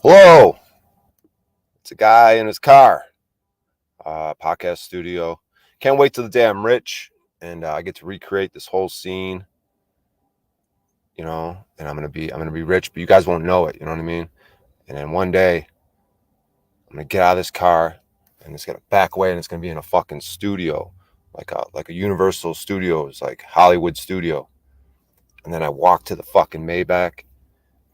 Hello. It's a guy in his car, podcast studio. Can't wait till the day I'm rich and I get to recreate this whole scene. And I'm gonna be rich, but you guys won't know it. You know what I mean? And then one day I'm gonna get out of this car and it's gonna back away and it's gonna be in a fucking studio, like a Universal Studios, like Hollywood studio. And then I walk to the fucking Maybach,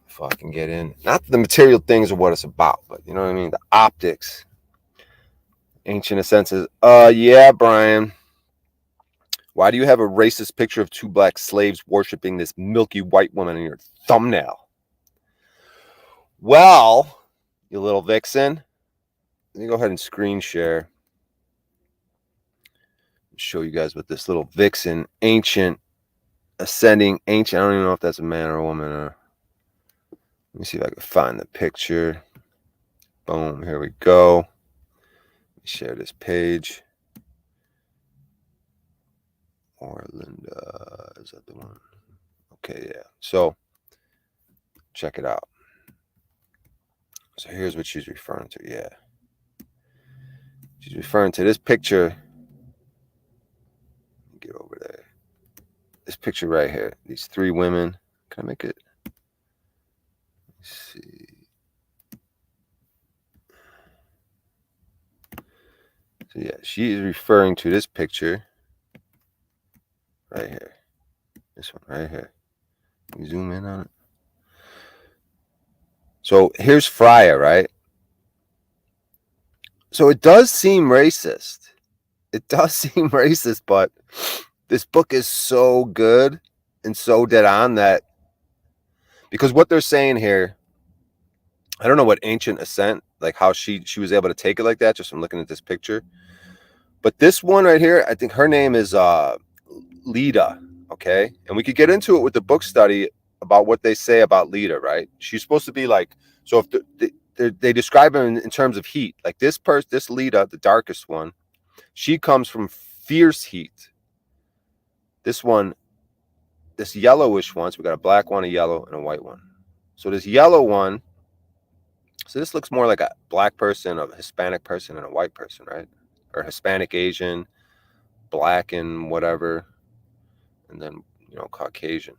fucking get in. Not that the material things are what it's about, but you know what I mean? The optics. Ancient Ascent says, yeah, Brian. Why do you have a racist picture of two black slaves worshiping this milky white woman in your thumbnail? Well, you little vixen. Let me go ahead and screen share. Show you guys what this little vixen, ancient, ascending, ancient. I don't even know if that's a man or a woman. Let me see if I can find the picture. Boom, here we go. Let me share this page. Oera Linda, is that the one? Okay, yeah. So, check it out. So here's what she's referring to. Yeah. She's referring to this picture. Get over there. This picture right here. These three women. Can I make it? Let's see. So yeah, she is referring to this picture right here. This one right here. Can you zoom in on it? So here's Freya, right? So it does seem racist. It does seem racist, but this book is so good and so dead on that, because what they're saying here, I don't know what Ancient Ascent, like how she was able to take it like that just from looking at this picture. But this one right here, I think her name is Lida, okay? And we could get into it with the book study about what they say about Lida, right? She's supposed to be like, so if they describe her in terms of heat, like this Lida, the darkest one, she comes from fierce heat. This one, this yellowish one, so we got a black one, a yellow, and a white one. So this yellow one, so this looks more like a black person, a Hispanic person, and a white person, right? Or Hispanic, Asian, black, and whatever, and then Caucasian.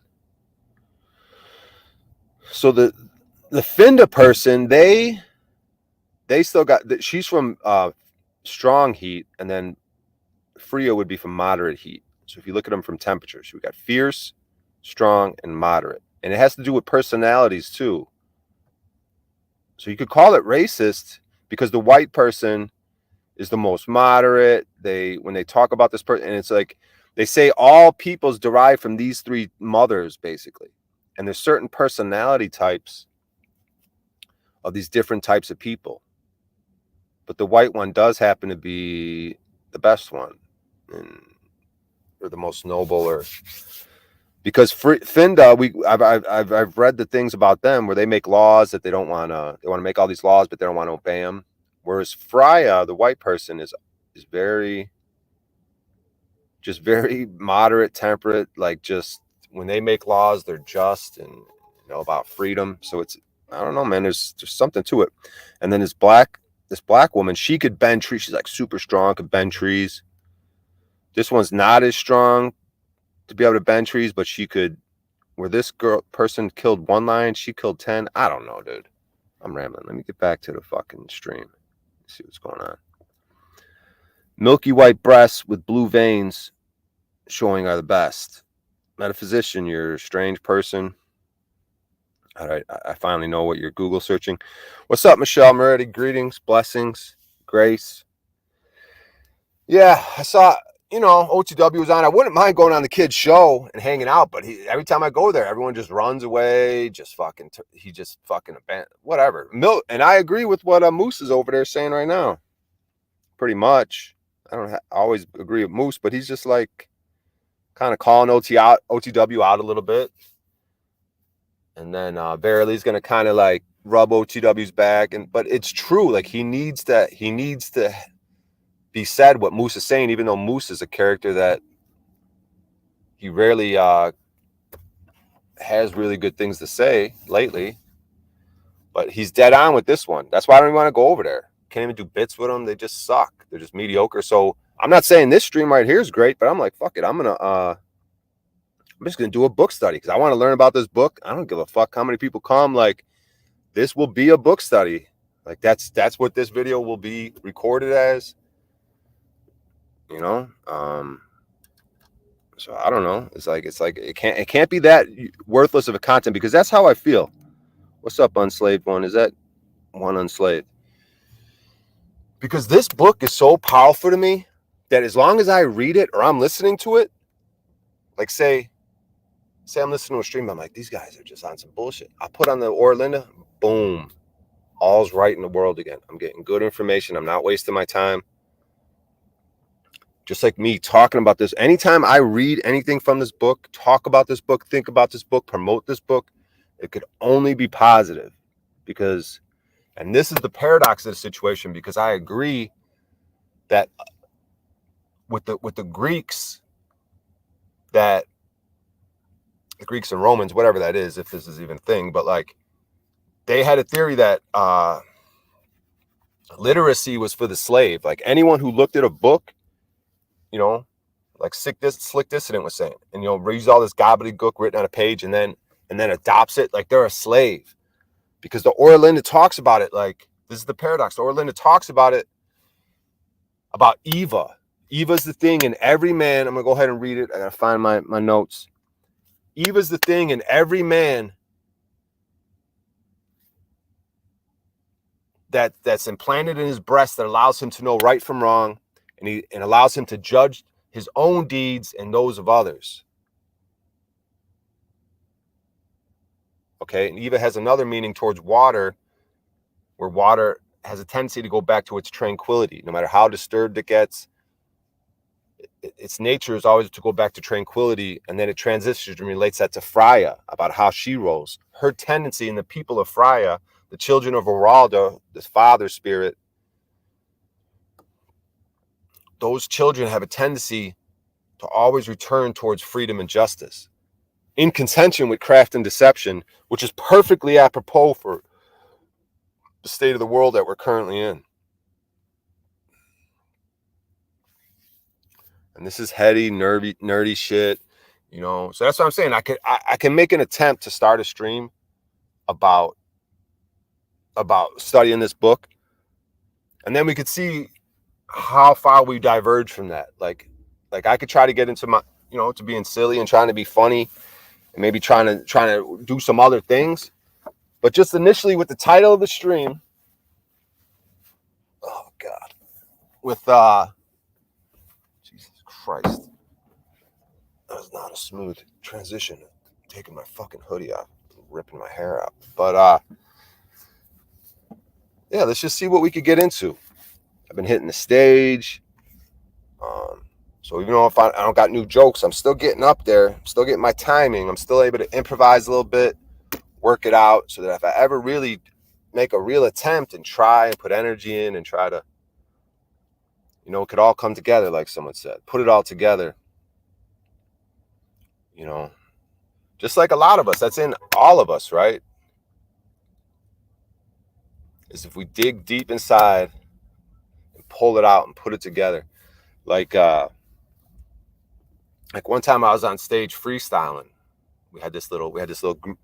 So the Finda person, they still got. She's from strong heat, and then Freya would be from moderate heat. So if you look at them from temperatures, we got fierce, strong, and moderate, and it has to do with personalities too. So you could call it racist because the white person is the most moderate. When they talk about this person, and it's like they say all peoples derive from these three mothers, basically. And there's certain personality types of these different types of people. But the white one does happen to be the best one, or the most noble, or because Finda, I've read the things about them where they make laws that they want to make all these laws, but they don't want to obey them. Whereas Freya, the white person, is very moderate, temperate. Like, just when they make laws, they're just, and about freedom. So it's, I don't know, man. There's something to it. And then this black woman, she could bend trees. She's like super strong, could bend trees. This one's not as strong to be able to bend trees, but she could. Where this person killed one lion, she killed 10. I don't know, dude. I'm rambling. Let me get back to the fucking stream. Let's see what's going on. Milky white breasts with blue veins showing are the best. Metaphysician, you're a strange person. All right, I finally know what you're Google searching. What's up, Michelle Moretti? Greetings, blessings, grace. Yeah, I saw, OTW was on. I wouldn't mind going on the kid's show and hanging out, but every time I go there, everyone just runs away, he just fucking abandoned, whatever. And I agree with what Moose is over there saying right now. Pretty much. I don't always agree with Moose, but he's just like kind of calling OTW out a little bit. And then Verily's going to kind of like rub OTW's back. But it's true. Like, he needs to be said what Moose is saying, even though Moose is a character that he rarely has really good things to say lately. But he's dead on with this one. That's why I don't even want to go over there. Can't even do bits with them. They just suck. They're just mediocre. So I'm not saying this stream right here is great, but I'm like, fuck it. I'm just gonna do a book study because I want to learn about this book. I don't give a fuck how many people come. Like, this will be a book study. Like, that's what this video will be recorded as. You know? So I don't know. It's like it can't be that worthless of a content, because that's how I feel. What's up, Unslaved One? Is that one Unslaved? Because this book is so powerful to me that as long as I read it or I'm listening to it, like say I'm listening to a stream, I'm like, these guys are just on some bullshit. I put on the Oera Linda, boom, all's right in the world again. I'm getting good information. I'm not wasting my time. Just like me talking about this. Anytime I read anything from this book, talk about this book, think about this book, promote this book, it could only be positive. Because, and this is the paradox of the situation, because I agree that with the Greeks, that the Greeks and Romans, whatever that is, if this is even a thing, but like, they had a theory that literacy was for the slave. Like, anyone who looked at a book, you know, like Slick Dissident was saying, and, you know, reads all this gobbledygook written on a page and then adopts it, like they're a slave. Because the Oera Linda talks about it, like, this is the paradox. The Oera Linda talks about it, about Eva. Eva's the thing in every man. I'm going to go ahead and read it. I got to find my notes. Eva's the thing in every man that's implanted in his breast that allows him to know right from wrong, and allows him to judge his own deeds and those of others. Okay, and Eva has another meaning towards water, where water has a tendency to go back to its tranquility. No matter how disturbed it gets, its nature is always to go back to tranquility, and then it transitions and relates that to Freya, about how she rolls. Her tendency in the people of Freya, the children of Oralda, this father spirit, those children have a tendency to always return towards freedom and justice, in contention with craft and deception, which is perfectly apropos for the state of the world that we're currently in. And this is heady, nerdy shit, you know. So that's what I'm saying. I can make an attempt to start a stream about studying this book, and then we could see how far we diverge from that. Like I could try to get into my, you know, to being silly and trying to be funny, and maybe trying to do some other things. But just initially with the title of the stream, oh God, with Jesus Christ, that was not a smooth transition. Taking my fucking hoodie off, ripping my hair out. But yeah, let's just see what we could get into. I've been hitting the stage. So even though if I don't got new jokes, I'm still getting up there. I'm still getting my timing. I'm still able to improvise a little bit, work it out, so that if I ever really make a real attempt and try and put energy in and try to, you know, it could all come together, like someone said. Put it all together. You know, just like a lot of us, that's in all of us, right? Is if we dig deep inside and pull it out and put it together. Like one time I was on stage freestyling. We had this little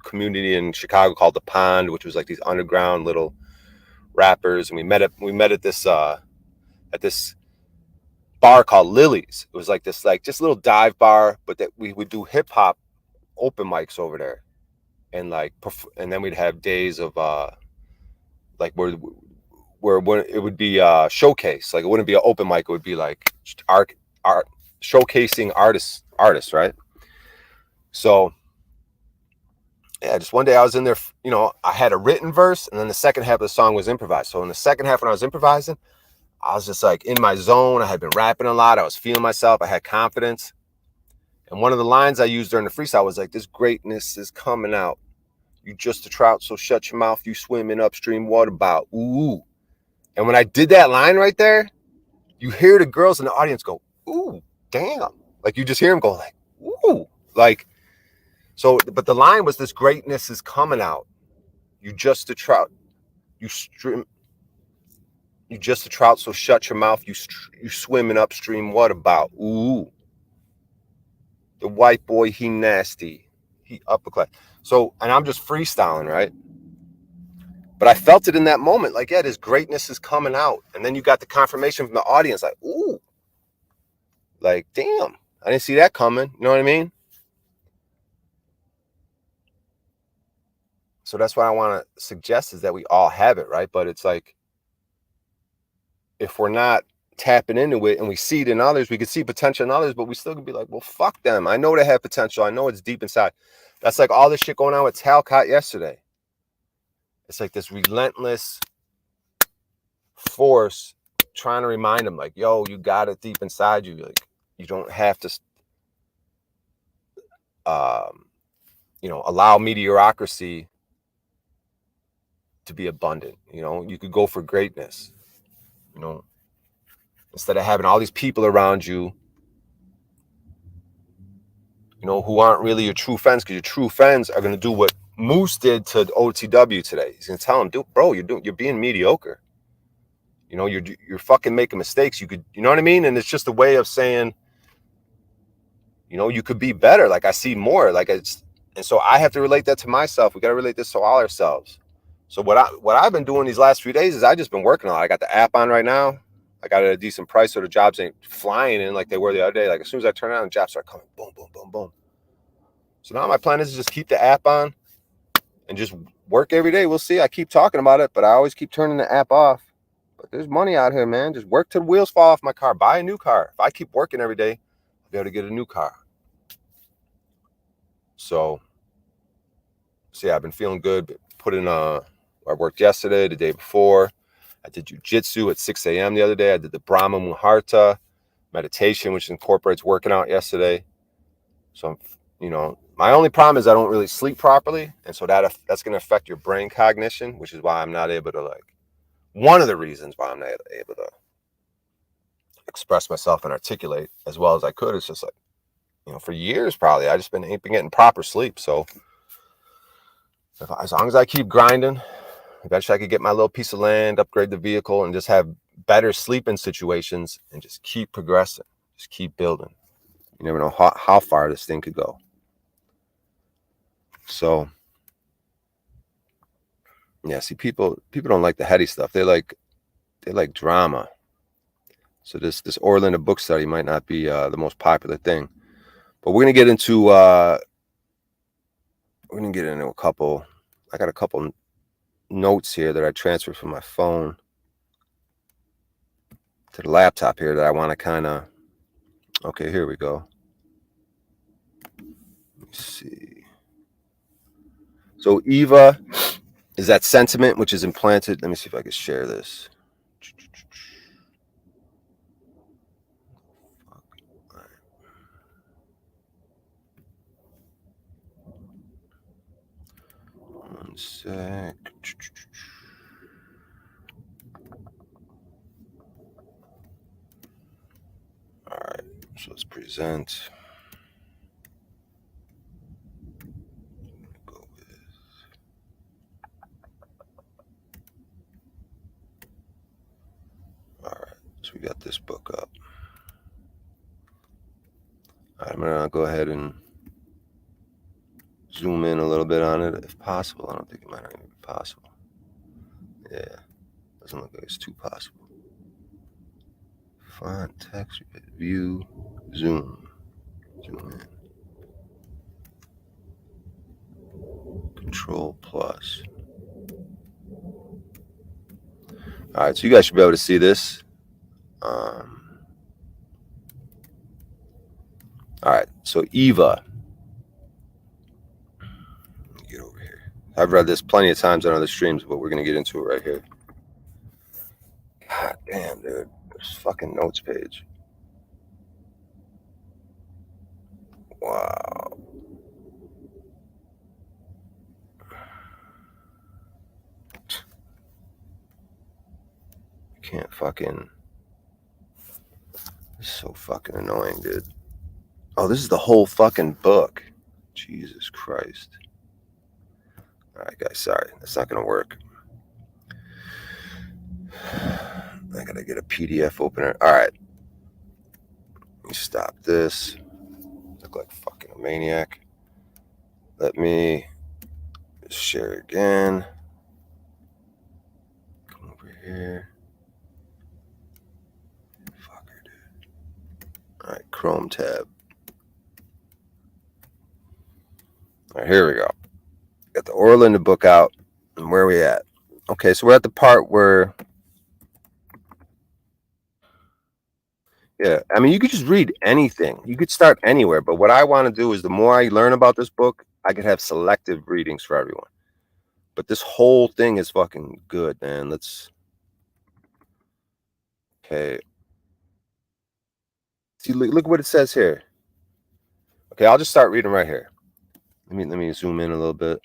community in Chicago called The Pond, which was like these underground little rappers, and we met at this bar called Lily's. It was like this, like, just little dive bar, but that we would do hip hop open mics over there, and and then we'd have days of like where it would be showcase. Like, it wouldn't be an open mic, it would be like art showcasing artists, right? So yeah, just one day I was in there, you know, I had a written verse, and then the second half of the song was improvised. So in the second half, when I was improvising, I was just like in my zone. I had been rapping a lot. I was feeling myself. I had confidence. And one of the lines I used during the freestyle was like, "This greatness is coming out. You just a trout, so shut your mouth. You swim in upstream water about." Ooh. And when I did that line right there, you hear the girls in the audience go, "Ooh, damn." Like, you just hear them go like, "Ooh." Like, so, but the line was, "This greatness is coming out. You just a trout." You just a trout, so shut your mouth. You swimming upstream. What about? Ooh, the white boy, he nasty. He upper class. So, and I'm just freestyling, right? But I felt it in that moment. Like, yeah, this greatness is coming out. And then you got the confirmation from the audience. Like, ooh, like, damn, I didn't see that coming. You know what I mean? So that's what I want to suggest is that we all have it, right? But it's like, if we're not tapping into it and we see it in others, we could see potential in others, but we still could be like, well, fuck them. I know they have potential. I know it's deep inside. That's like all this shit going on with Talcott yesterday. It's like this relentless force trying to remind him, like, yo, you got it deep inside you. Like, you don't have to, allow mediocrity to be abundant. You could go for greatness, instead of having all these people around you, who aren't really your true friends, because your true friends are going to do what Moose did to OTW today. He's going to tell him, dude, bro, you're being mediocre. You're fucking making mistakes. You could, you know what I mean? And it's just a way of saying, you could be better. Like, I see more. And so I have to relate that to myself. We got to relate this to all ourselves. So what I've been doing these last few days is I just been working on it. I got the app on right now. I got it at a decent price, so the jobs ain't flying in like they were the other day. Like, as soon as I turn it on, the jobs start coming. Boom, boom, boom, boom. So now my plan is to just keep the app on and just work every day. We'll see. I keep talking about it, but I always keep turning the app off. But there's money out here, man. Just work till the wheels fall off my car. Buy a new car. If I keep working every day, I'll be able to get a new car. So yeah, I've been feeling good. I worked yesterday, the day before. I did jujitsu at 6 a.m. the other day. I did the Brahma Muhurta meditation, which incorporates working out yesterday. So my only problem is I don't really sleep properly. And so that's going to affect your brain cognition, which is why I'm not able to, one of the reasons why I'm not able to express myself and articulate as well as I could. It's just like, for years probably, I just been getting proper sleep. So as long as I keep grinding, eventually I could get my little piece of land, upgrade the vehicle, and just have better sleeping situations and just keep progressing, just keep building. You never know how far this thing could go. So yeah, see, people don't like the heady stuff. They like drama. So this Oera Linda book study might not be the most popular thing, but we're gonna get into a couple. I got a couple notes here that I transferred from my phone to the laptop here that I want to kind of. Okay, here we go. Let's see. So Eva is that sentiment which is implanted. Let me see if I can share this. One sec. All right, so let's present. Go with. All right, so we got this book up. All right, I'm gonna go ahead and zoom in a little bit on it if possible. I don't think it might not even be possible. Yeah, doesn't look like it's too possible. Font, text, view, zoom in. Control plus. All right, so you guys should be able to see this. All right, so Eva. Get over here. I've read this plenty of times on other streams, but we're gonna get into it right here. God damn, dude. This fucking notes page. Wow. Can't fucking. This is so fucking annoying, dude. Oh, this is the whole fucking book. Jesus Christ. All right, guys, sorry. That's not going to work. I gotta get a PDF opener. All right. Let me stop this. Look like fucking a maniac. Let me share again. Come over here. Fucker, dude. All right, Chrome tab. All right, here we go. Got the Oera Linda book out. And where are we at? Okay, so we're at the part where, yeah, I mean, you could just read anything. You could start anywhere. But what I want to do is the more I learn about this book, I could have selective readings for everyone. But this whole thing is fucking good, man. Let's. Okay. See, look what it says here. Okay, I'll just start reading right here. Let me zoom in a little bit.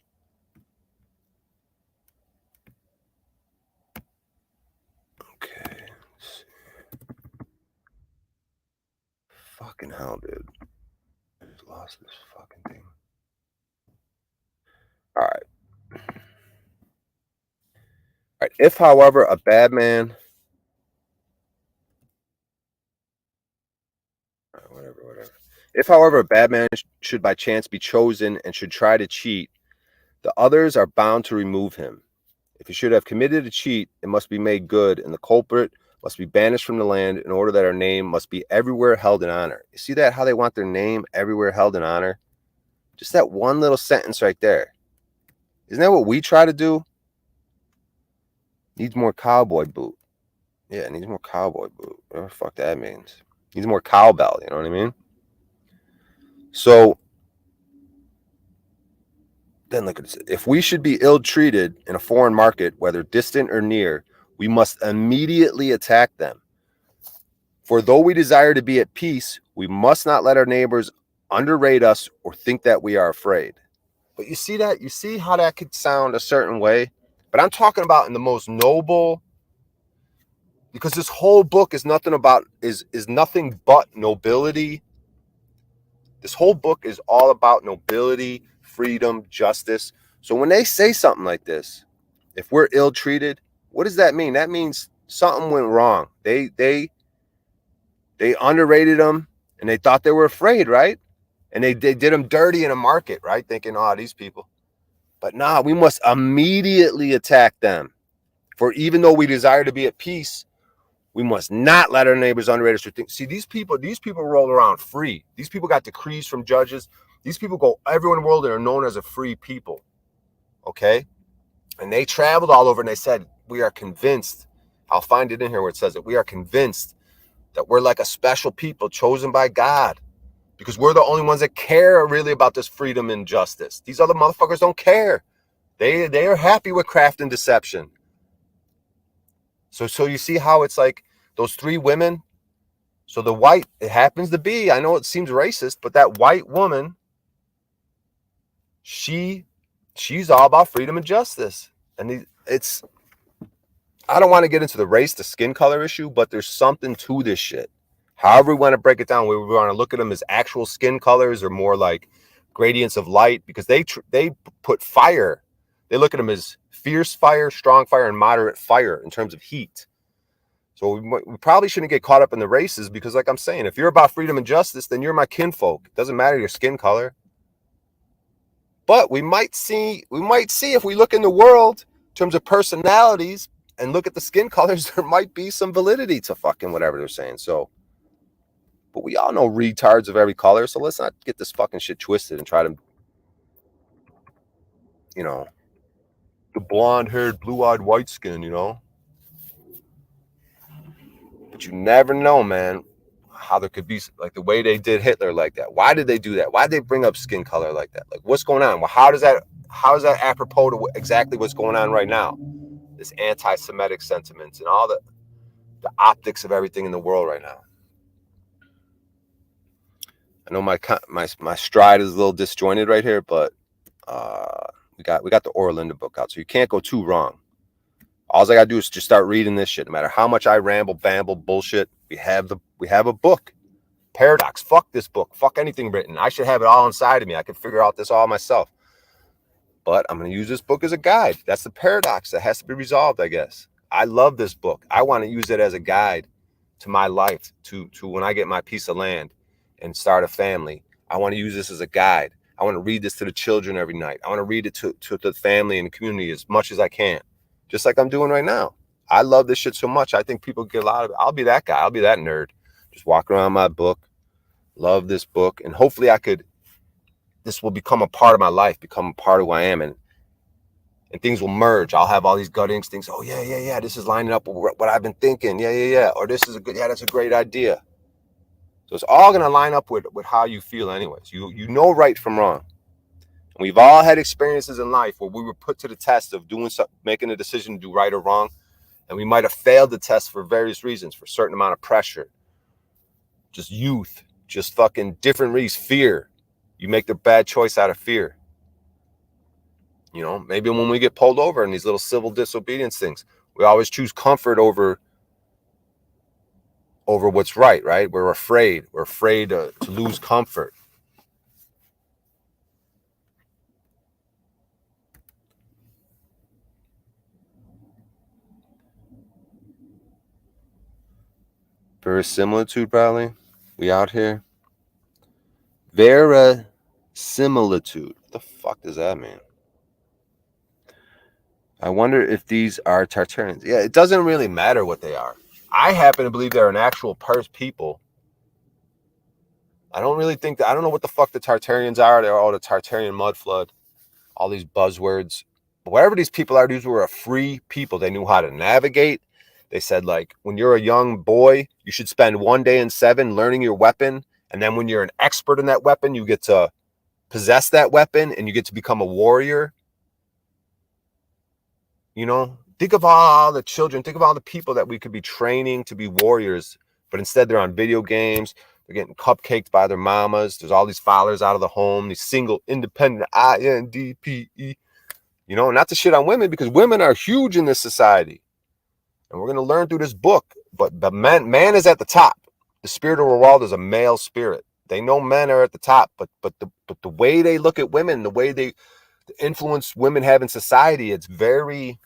Okay. Fucking hell, dude. I just lost this fucking thing. All right. All right. If, however, a bad man. Whatever. If, however, a bad man should by chance be chosen and should try to cheat, the others are bound to remove him. If he should have committed a cheat, it must be made good, and the culprit must be banished from the land in order that our name must be everywhere held in honor. You see that? How they want their name everywhere held in honor? Just that one little sentence right there. Isn't that what we try to do? Needs more cowboy boot. Yeah, it needs more cowboy boot. Whatever the fuck that means. Needs more cowbell, you know what I mean? So then look at this. If we should be ill-treated in a foreign market, whether distant or near, we must immediately attack them. For though we desire to be at peace, we must not let our neighbors underrate us or think that we are afraid. But you see that? You see how that could sound a certain way? But I'm talking about in the most noble, because this whole book is nothing but nobility. This whole book is all about nobility, freedom, justice. So when they say something like this, if we're ill-treated, what does that mean? That means something went wrong. They underrated them and they thought they were afraid, right? And they did them dirty in a market, right? Thinking, oh, these people. But nah, we must immediately attack them. For even though we desire to be at peace, we must not let our neighbors underrate us or think. See, these people roll around free. These people got decrees from judges. These people go everywhere in the world and are known as a free people. Okay? And they traveled all over and they said, we are convinced. I'll find it in here where it says it. We are convinced that we're like a special people chosen by God because we're the only ones that care really about this freedom and justice. These other motherfuckers don't care. They are happy with craft and deception. So you see how it's like those three women. So the white, it happens to be, I know it seems racist, but that white woman, she's all about freedom and justice. And it's, I don't want to get into the race, the skin color issue, but there's something to this shit. However we want to break it down, we want to look at them as actual skin colors or more like gradients of light, because they put fire. They look at them as fierce fire, strong fire, and moderate fire in terms of heat. So we probably shouldn't get caught up in the races because, like I'm saying, if you're about freedom and justice, then you're my kinfolk. It doesn't matter your skin color. But we might see if we look in the world in terms of personalities and look at the skin colors, there might be some validity to fucking whatever they're saying. So, but we all know retards of every color. So let's not get this fucking shit twisted and try to, you know, the blonde-haired, blue-eyed, white skin, you know. But you never know, man, how there could be like the way they did Hitler like that. Why did they do that? Why did they bring up skin color like that? Like, what's going on? Well, how is that apropos to exactly what's going on right now? This anti-Semitic sentiments and all the optics of everything in the world right now. I know my stride is a little disjointed right here, but we got the Oera Linda book out, so you can't go too wrong. All I gotta do is just start reading this shit. No matter how much I ramble, bamble, bullshit, we have a book. Paradox. Fuck this book. Fuck anything written. I should have it all inside of me. I can figure out this all myself. But I'm gonna use this book as a guide. That's the paradox that has to be resolved, I guess. I love this book. I want to use it as a guide to my life, to when I get my piece of land and start a family. I want to use this as a guide. I want to read this to the children every night. I want to read it to the family and the community as much as I can, just like I'm doing right now. I love this shit so much. I think people get a lot of it. I'll be that guy. I'll be that nerd. Just walk around my book, love this book, and hopefully this will become a part of my life, become a part of who I am, and things will merge. I'll have all these gut instincts. Oh, yeah. This is lining up with what I've been thinking. Yeah. Or this is that's a great idea. So it's all going to line up with how you feel anyways. You know right from wrong. And we've all had experiences in life where we were put to the test of doing something, making a decision to do right or wrong. And we might have failed the test for various reasons, for a certain amount of pressure, just youth, just fucking different reasons, fear. You make the bad choice out of fear. You know, maybe when we get pulled over in these little civil disobedience things, we always choose comfort over what's right? We're afraid. We're afraid to lose comfort. Verisimilitude, probably. We out here. Verisimilitude. What the fuck does that mean? I wonder if these are Tartarians. Yeah, it doesn't really matter what they are. I happen to believe they're an actual people. I don't really think that. I don't know what the fuck the Tartarians are. They're all the Tartarian mud flood, all these buzzwords. But whatever these people are, these were a free people. They knew how to navigate. They said, like, when you're a young boy, you should spend 1 day in 7 learning your weapon. And then when you're an expert in that weapon, you get to possess that weapon and you get to become a warrior. You know, think of all the children, think of all the people that we could be training to be warriors, but instead they're on video games. They're getting cupcaked by their mamas. There's all these fathers out of the home, these single, independent, INDPE. You know, not to shit on women, because women are huge in this society. And we're going to learn through this book. But the man is at the top. The spirit of the world is a male spirit. They know men are at the top, but the way they look at women, the way they influence women have in society, it's very,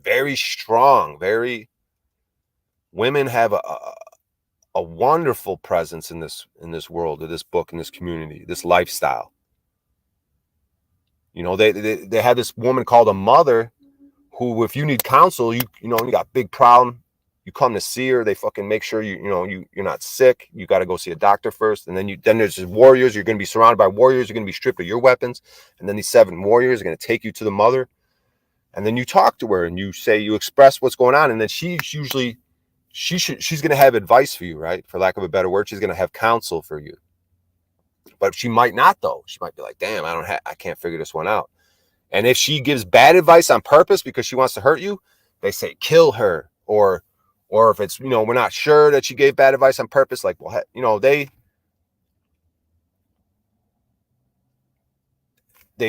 very strong. Women have a wonderful presence in this world, of this book, in this community, this lifestyle. You know, they have this woman called a mother who, if you need counsel, you got a big problem, you come to see her. They fucking make sure you're not sick. You got to go see a doctor first, and then there's these warriors. You're going to be surrounded by warriors. You're going to be stripped of your weapons, and then these 7 warriors are going to take you to the mother, and then you talk to her and you express what's going on, and then she's going to have advice for you, right? For lack of a better word, she's going to have counsel for you. But she might not, though. She might be like, damn, I can't figure this one out. And if she gives bad advice on purpose because she wants to hurt you, they say kill her. Or if it's, we're not sure that she gave bad advice on purpose, like, well, they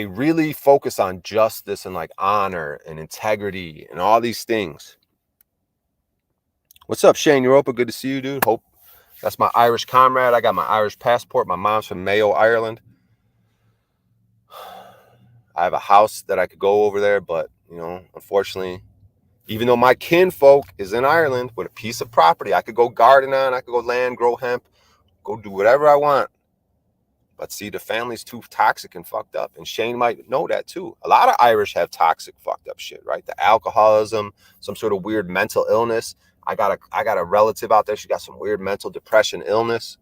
really focus on justice and like honor and integrity and all these things. What's up, Shane Europa? Good to see you, dude. Hope that's my Irish comrade. I got my Irish passport. My mom's from Mayo, Ireland. I have a house that I could go over there, but, unfortunately, even though my kinfolk is in Ireland with a piece of property, I could go garden on, I could go land, grow hemp, go do whatever I want. But see, the family's too toxic and fucked up. And Shane might know that too. A lot of Irish have toxic, fucked up shit, right? The alcoholism, some sort of weird mental illness. I got a relative out there. She got some weird mental depression illness.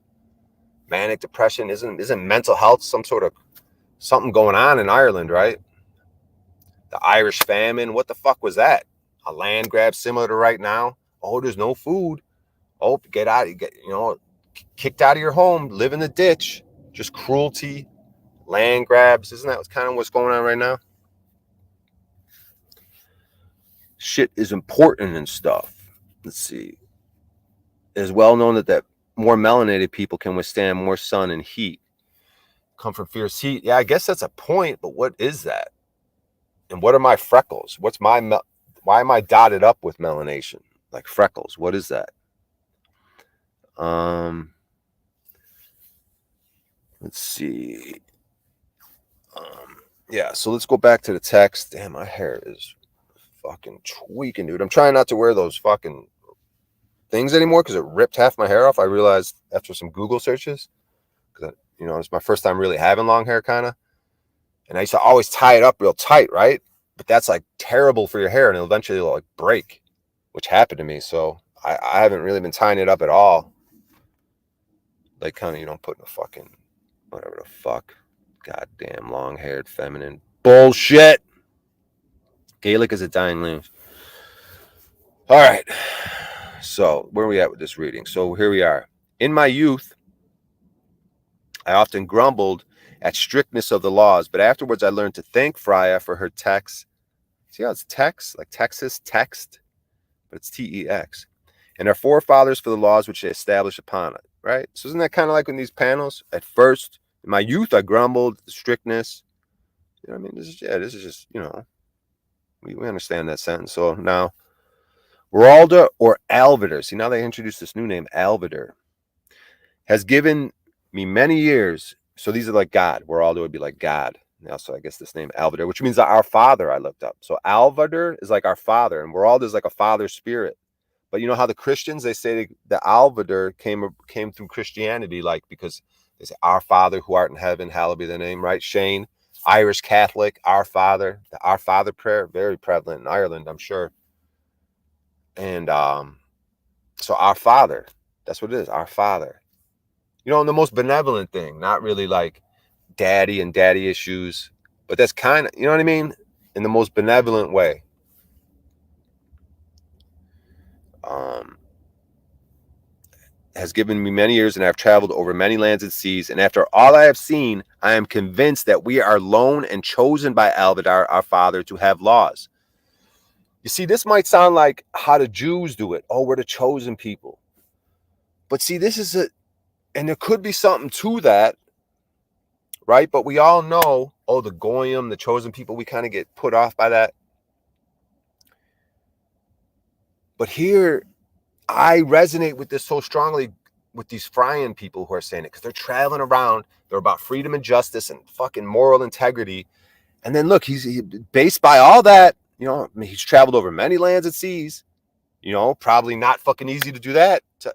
Manic depression. Isn't mental health some sort of something going on in Ireland, right? The Irish famine. What the fuck was that? A land grab similar to right now? Oh, there's no food. Oh, get out. Kicked out of your home. Live in the ditch. Just cruelty. Land grabs. Isn't that kind of what's going on right now? Shit is important and stuff. Let's see. It is well known that more melanated people can withstand more sun and heat. Come from fierce heat. Yeah, I guess that's a point, but what is that? And what are my freckles? Why am I dotted up with melanation? Like freckles. What is that? Let's see. Yeah, so let's go back to the text. Damn, my hair is fucking tweaking, dude. I'm trying not to wear those fucking things anymore because it ripped half my hair off. I realized after some Google searches, because it's my first time really having long hair, kind of. And I used to always tie it up real tight, right? But that's like terrible for your hair, and eventually it'll like break, which happened to me. So I haven't really been tying it up at all. Like kind of, putting a fucking whatever the fuck, goddamn long-haired feminine bullshit. Gaelic is a dying language. All right. So where are we at with this reading? So here we are. In my youth, I often grumbled at strictness of the laws, but afterwards I learned to thank Freya for her text. See how it's text, like Texas, text, but it's Tex. And our forefathers for the laws which they established upon it, right? So isn't that kind of like in these panels? At first, in my youth, I grumbled at the strictness. You know what I mean? This is just, we understand that sentence. So now, Geralda or Alvidar, see now they introduced this new name, Alvidar, has given me many years. So these are like God. Geralda would be like God. And also, I guess this name Alvidar, which means our father, I looked up. So Alvidar is like our father, and Geralda is like a father spirit. But you know how the Christians, they say the Alvidar came through Christianity, like because they say, our Father who art in heaven, hallowed be thy name, right? Shane, Irish Catholic, our Father, the Our Father prayer, very prevalent in Ireland, I'm sure. And so our Father, that's what it is, our Father. And the most benevolent thing, not really like daddy and daddy issues, but that's kind of, you know what I mean? In the most benevolent way. Has given me many years, and I've traveled over many lands and seas, and after all I have seen, I am convinced that we are lone and chosen by Alvidar, our father, to have laws. You see, this might sound like how the Jews do it. Oh, we're the chosen people. But see, this is and there could be something to that, right? But we all know, the Goyim, the chosen people, we kind of get put off by that. But here, I resonate with this so strongly with these Fryan people who are saying it because they're traveling around. They're about freedom and justice and fucking moral integrity. And then look, he's based by all that, he's traveled over many lands and seas, probably not fucking easy to do that, to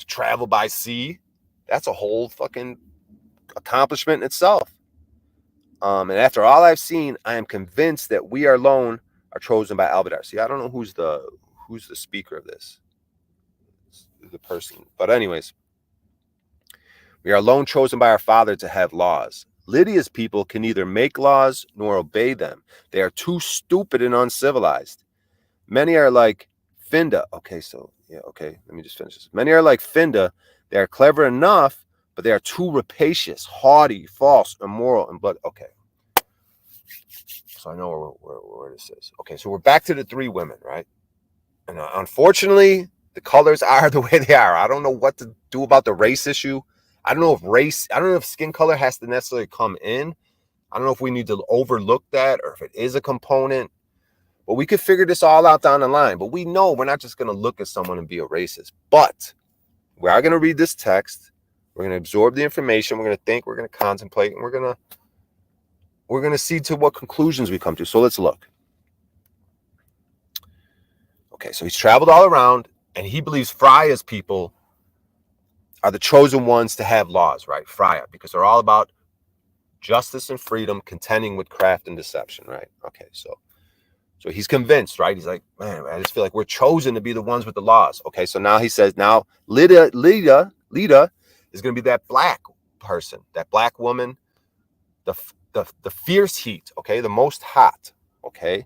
travel by sea. That's a whole fucking accomplishment in itself. And after all I've seen, I am convinced that we are alone are chosen by Alvidar. See, I don't know who's the speaker of this, the person. But anyways, we are alone chosen by our Father to have laws. Lydia's people can neither make laws nor obey them. They are too stupid and uncivilized. Many are like Finda. Okay, let me just finish this. Many are like Finda. They are clever enough, but they are too rapacious, haughty, false, immoral, and blood. Okay. So I know where this is. Okay, so we're back to the three women, right? And unfortunately, the colors are the way they are. I don't know what to do about the race issue. I don't know if skin color has to necessarily come in. I don't know if we need to overlook that or if it is a component. But we could figure this all out down the line. But we know we're not just going to look at someone and be a racist. But we are going to read this text. We're going to absorb the information. We're going to think. We're going to contemplate. And we're going to see to what conclusions we come to. So let's look. Okay, so he's traveled all around. And he believes Freya's people are the chosen ones to have laws, right? Freya, because they're all about justice and freedom, contending with craft and deception, right? Okay, so he's convinced, right? He's like, man, I just feel like we're chosen to be the ones with the laws. Okay, so now he says, now Lida is going to be that black person, that black woman, the fierce heat, okay, the most hot, okay?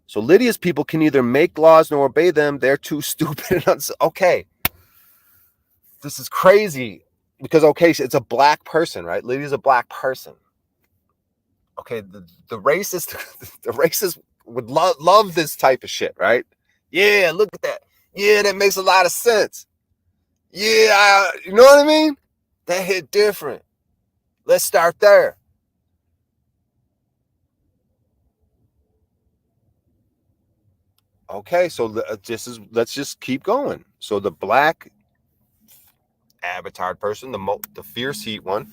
So Lydia's people can neither make laws nor obey them. They're too stupid. Okay. This is crazy because, okay, it's a black person, right? Lydia's a black person. Okay, the racists would love this type of shit, right? Yeah, look at that. Yeah, that makes a lot of sense. Yeah, you know what I mean? That hit different. Let's start there. Okay, so let's just keep going. So the black avatar person, the fierce heat one,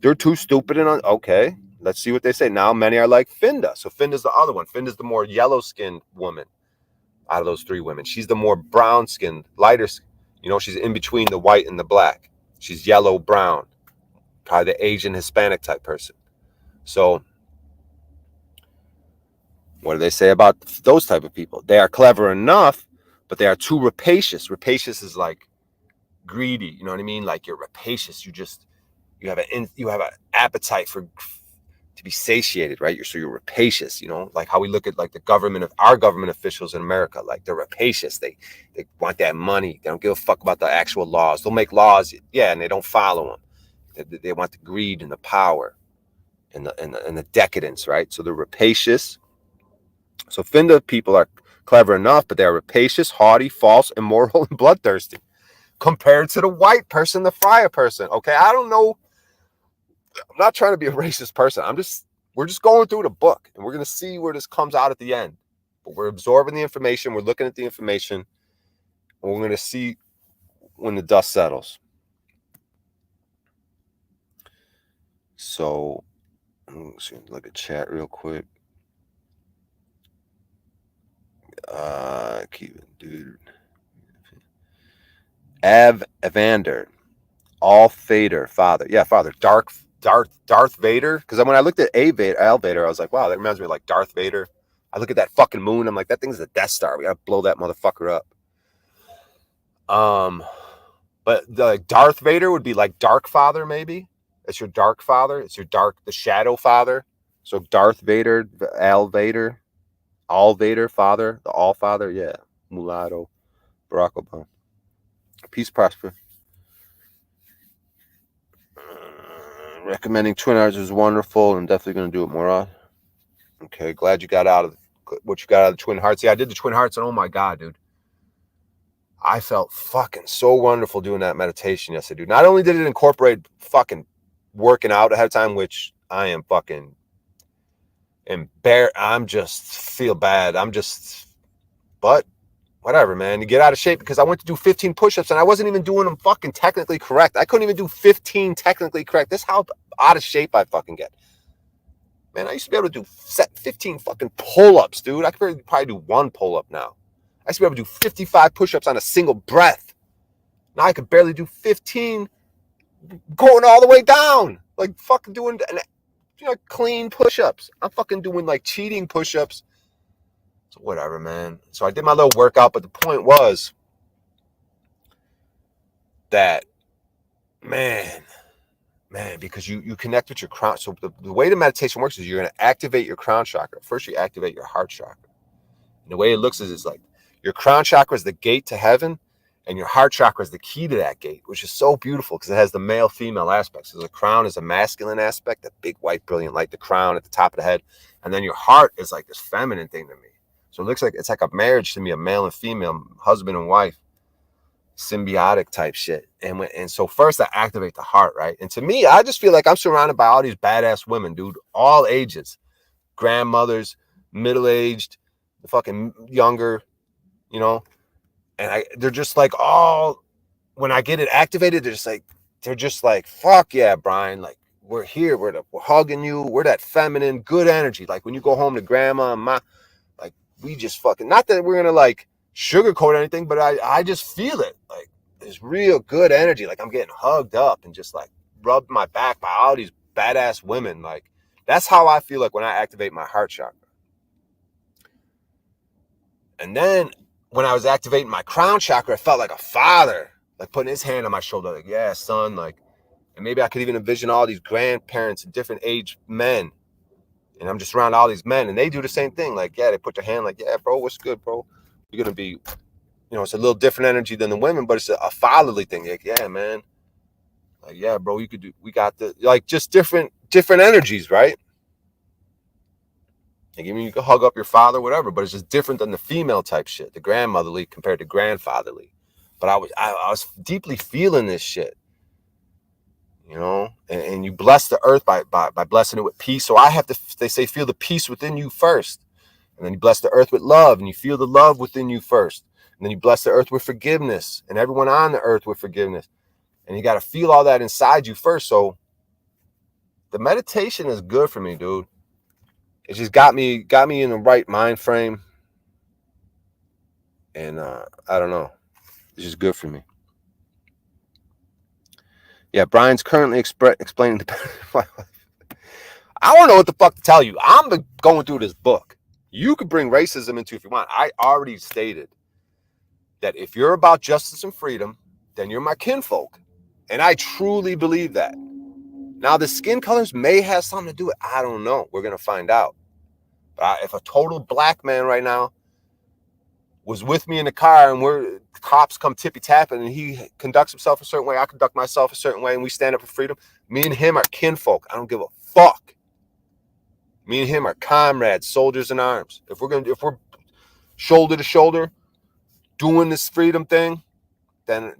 they're too stupid and okay. Let's see what they say. Now many are like Finda. So Finda's the other one. Finda's the more yellow-skinned woman out of those three women. She's the more brown-skinned, lighter. You know, she's in between the white and the black. She's yellow-brown, probably the Asian Hispanic type person. So what do they say about those type of people? They are clever enough, but they are too rapacious. Rapacious is like greedy. You know what I mean? Like you're rapacious. You have an appetite for to be satiated, right? You're rapacious, you know, like how we look at like our government officials in America, like they're rapacious. They want that money. They don't give a fuck about the actual laws. They'll make laws, yeah, and they don't follow them. They want the greed and the power and the decadence, right? So they're rapacious. So Finda people are clever enough, but they're rapacious, haughty, false, immoral, and bloodthirsty compared to the white person, the Friar person. Okay, I don't know. I'm not trying to be a racist person. We're just going through the book and we're going to see where this comes out at the end. But we're absorbing the information. We're looking at the information. And we're going to see when the dust settles. So, let's look at chat real quick. Keep it, dude. Evander. All Vader, father. Yeah, father. Darth Vader. Because when I looked at Al Vader, I was like, wow, that reminds me of like Darth Vader. I look at that fucking moon. I'm like, that thing's a Death Star. We gotta blow that motherfucker up. But the Darth Vader would be like Dark Father, maybe. It's your Dark Father. It's your the Shadow Father. So Darth Vader, Al Vader, All Vader, Father, the All Father. Yeah, mulatto, Barack Obama. Peace, prosper. Recommending Twin Hearts is wonderful and definitely going to do it more on. Okay, glad you got out of what you got out of the Twin Hearts. Yeah, I did the Twin Hearts and oh my God, dude. I felt fucking so wonderful doing that meditation yesterday, dude. Not only did it incorporate fucking working out ahead of time, which I am fucking embarrassed. I'm just feel bad. But whatever, man. You get out of shape because I went to do 15 push-ups and I wasn't even doing them fucking technically correct. I couldn't even do 15 technically correct. This is how out of shape I fucking get. Man, I used to be able to do 15 fucking pull-ups, dude. I could probably do one pull-up now. I used to be able to do 55 push-ups on a single breath. Now I could barely do 15 going all the way down. Like fucking doing clean push-ups. I'm fucking doing like cheating push-ups. So whatever, man. So I did my little workout, but the point was that, man, because you connect with your crown. So the way the meditation works is you're going to activate your crown chakra. First, you activate your heart chakra. And the way it looks is it's like your crown chakra is the gate to heaven, and your heart chakra is the key to that gate, which is so beautiful because it has the male-female aspects. So the crown is a masculine aspect, that big, white, brilliant light, the crown at the top of the head. And then your heart is like this feminine thing to me. So it looks like it's like a marriage to me, a male and female, husband and wife, symbiotic type shit. And so first I activate the heart, right? And to me, I just feel like I'm surrounded by all these badass women, dude, all ages, grandmothers, middle-aged, fucking younger, you know, and they're just like all, when I get it activated, they're just like, fuck yeah, Brian, like we're here, we're hugging you, we're that feminine, good energy. Like when you go home to grandma and my, like we just fucking, not that we're gonna like sugarcoat anything, but I just feel it, like there's real good energy, like I'm getting hugged up and just like rubbed my back by all these badass women. Like that's how I feel like when I activate my heart chakra. And then when I was activating my crown chakra, it felt like a father, like putting his hand on my shoulder, like, yeah, son, like, and maybe I could even envision all these grandparents and different age men. And I'm just around all these men and they do the same thing. Like, yeah, they put their hand like, yeah, bro, what's good, bro? You're going to be, you know, it's a little different energy than the women, but it's a fatherly thing. Like, yeah, man. Like, yeah, bro, you could do, we got the, like, just different energies, right? Like, I mean, you can hug up your father, whatever, but it's just different than the female type shit, the grandmotherly compared to grandfatherly. But I was deeply feeling this shit, you know, and you bless the earth by blessing it with peace. So I have to, they say, feel the peace within you first. And then you bless the earth with love and you feel the love within you first. And then you bless the earth with forgiveness and everyone on the earth with forgiveness. And you got to feel all that inside you first. So the meditation is good for me, dude. It just got me in the right mind frame. And I don't know. It's just good for me. Yeah, Brian's currently explaining the I don't know what the fuck to tell you. I'm going through this book. You could bring racism into if you want. I already stated that if you're about justice and freedom, then you're my kinfolk. And I truly believe that. Now, the skin colors may have something to do with it. I don't know. We're going to find out. But if a total black man right now was with me in the car and the cops come tippy-tapping and he conducts himself a certain way, I conduct myself a certain way, and we stand up for freedom, me and him are kinfolk. I don't give a fuck. Me and him are comrades, soldiers in arms. If we're shoulder to shoulder doing this freedom thing, then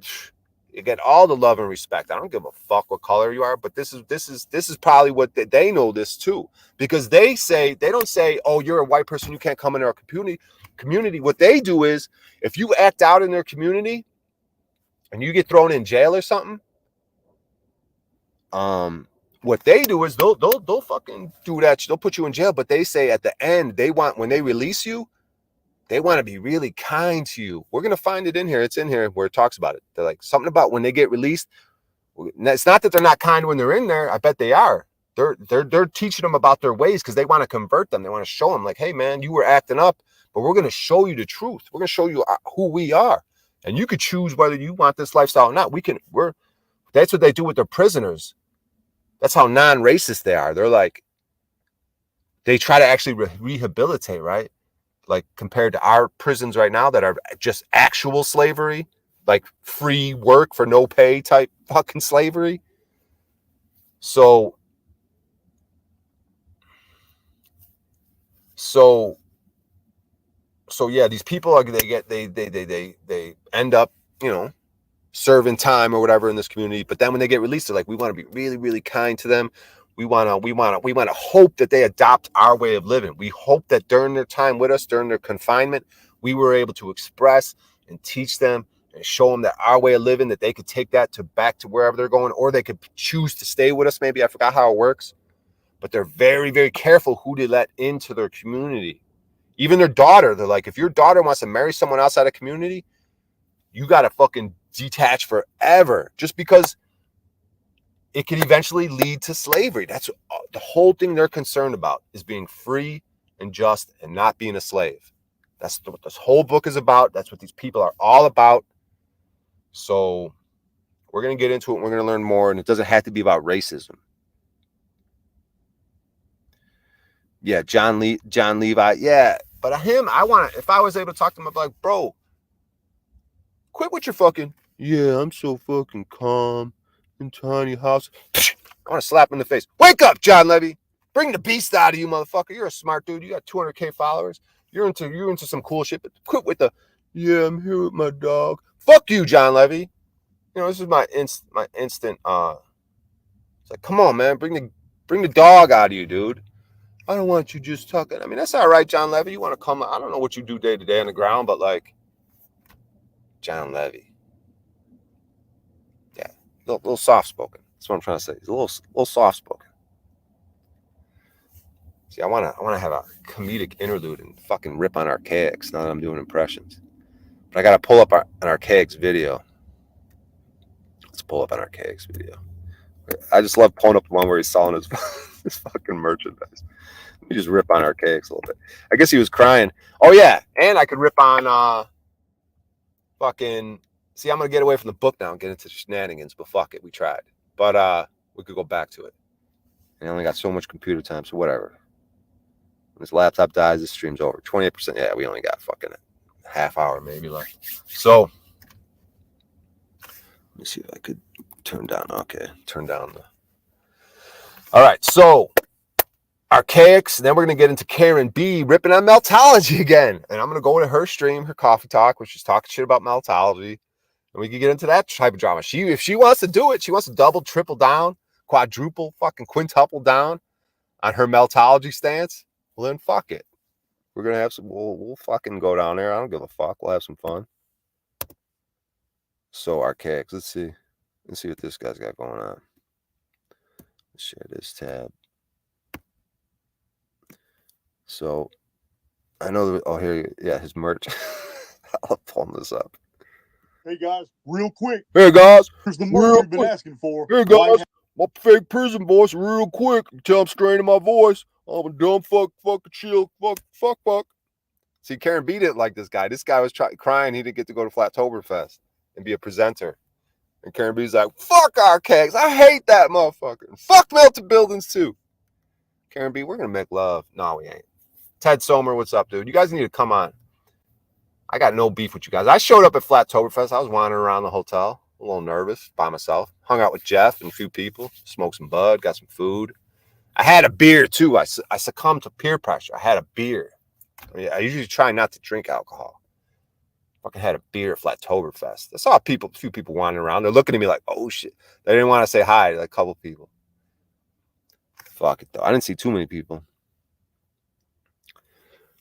you get all the love and respect. I don't give a fuck what color you are, but this is probably what they know this too, because they don't say, oh, you're a white person, you can't come into our community. What they do is, if you act out in their community and you get thrown in jail or something, what they do is they'll fucking do that. They'll put you in jail, but they say at the end, when they release you, they want to be really kind to you. We're going to find it in here. It's in here where it talks about it. They're like, something about when they get released. It's not that they're not kind when they're in there. I bet they are. They're teaching them about their ways because they want to convert them. They want to show them like, hey, man, you were acting up, but we're going to show you the truth. We're going to show you who we are. And you could choose whether you want this lifestyle or not. That's what they do with their prisoners. That's how non-racist they are. They're like, they try to actually rehabilitate, right? Like compared to our prisons right now that are just actual slavery, like free work for no pay type fucking slavery. So yeah, these people they end up, serving time or whatever in this community. But then when they get released, they're like, we want to be really, really kind to them. We want to hope that they adopt our way of living. We hope that during their time with us, during their confinement, we were able to express and teach them and show them that our way of living, that they could take that back to wherever they're going, or they could choose to stay with us. Maybe I forgot how it works, but they're very, very careful who they let into their community. Even their daughter, they're like, if your daughter wants to marry someone outside of community, you got to fucking detach forever, just because it could eventually lead to slavery. That's the whole thing they're concerned about, is being free and just and not being a slave. That's what this whole book is about. That's what these people are all about. So we're going to get into it. We're going to learn more, and it doesn't have to be about racism. Yeah, John Levi. Yeah, but him, if I was able to talk to him, I'd be like, bro, quit with your fucking, yeah, I'm so fucking calm in tiny house. I want to slap him in the face. Wake up, John Levy. Bring the beast out of you, motherfucker. You're a smart dude. You got 200K followers. You're into some cool shit, but quit with the, yeah, I'm here with my dog. Fuck you, John Levy. This is my instant. It's like, come on, man. Bring the dog out of you, dude. I don't want you just talking. I mean, that's all right, John Levy. You want to come? I don't know what you do day to day on the ground, but like, John Levy. Yeah, little soft spoken. That's what I'm trying to say. He's a little soft spoken. See, I wanna have a comedic interlude and fucking rip on Archaics now that I'm doing impressions. But I gotta pull up an Archaics video. Let's pull up an Archaics video. I just love pulling up the one where he's selling his fucking merchandise. Let me just rip on Archaics a little bit. I guess he was crying. Oh yeah, and I could rip on fucking. See, I'm gonna get away from the book now and get into shenanigans, but fuck it, we tried. But we could go back to it. And I only got so much computer time, so whatever. When this laptop dies, this stream's over. 28%. Yeah, we only got fucking a half hour maybe left. So let me see if I could turn down. Okay, turn down the. All right, so Archaics. Then we're gonna get into Karen B ripping on Meltology again, and I'm gonna go to her stream, her coffee talk, where she's talking shit about Meltology. And we can get into that type of drama. If she wants to do it, she wants to double, triple down, quadruple, fucking quintuple down on her Meltology stance. Well, then fuck it. We're gonna have some. We'll fucking go down there. I don't give a fuck. We'll have some fun. So Archaics. Let's see what this guy's got going on. Share this tab. So I know. Oh, here, yeah, his merch. I'll pull this up. Hey guys, real quick. Hey guys, here's the merch you've been asking for. Hey guys, my fake prison voice, real quick. You tell I'm straining my voice. I'm a dumb fuck, chill, fuck. See, Karen B didn't like this guy. This guy was crying he didn't get to go to Flattoberfest and be a presenter. And Karen B's like, fuck our kegs. I hate that motherfucker. And fuck melted buildings too. Karen B, we're gonna make love. No, we ain't. Ted Sommer, what's up, dude? You guys need to come on. I got no beef with you guys. I showed up at Flattoberfest. I was wandering around the hotel, a little nervous by myself. Hung out with Jeff and a few people. Smoked some bud, got some food. I had a beer too. I succumbed to peer pressure. I had a beer. I usually try not to drink alcohol. Fucking had a beer at Flattoberfest. I saw a few people wandering around. They're looking at me like, oh shit. They didn't want to say hi to like a couple people. Fuck it though. I didn't see too many people.